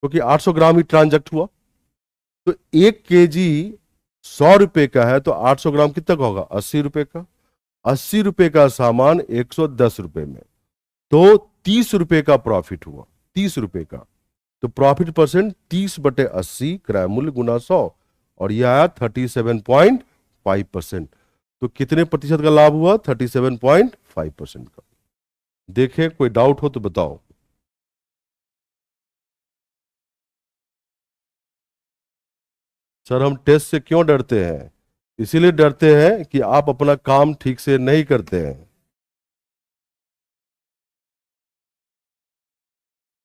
क्योंकि 800 ग्राम ही ट्रांजैक्ट हुआ। तो 1 केजी 100 रुपए का है, तो 800 ग्राम कितना का होगा? 80 रुपए का। 80 रुपए का सामान 110 रुपए में, तो 30 रुपए का प्रॉफिट हुआ। 30 रुपए का, तो प्रॉफिट परसेंट 30/80 क्रय मूल्य गुना 100, और यह आया 37.5%। तो कितने प्रतिशत का लाभ हुआ? 37.5% का। देखें, कोई डाउट हो तो बताओ। सर हम टेस्ट से क्यों डरते हैं? इसीलिए डरते हैं कि आप अपना काम ठीक से नहीं करते हैं।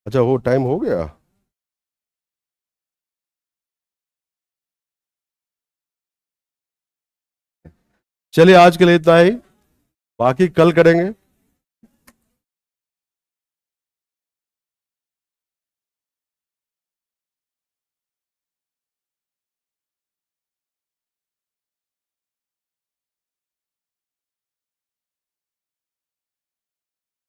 अच्छा, वो टाइम हो गया। चलिए आज के लिए इतना ही, बाकी कल करेंगे।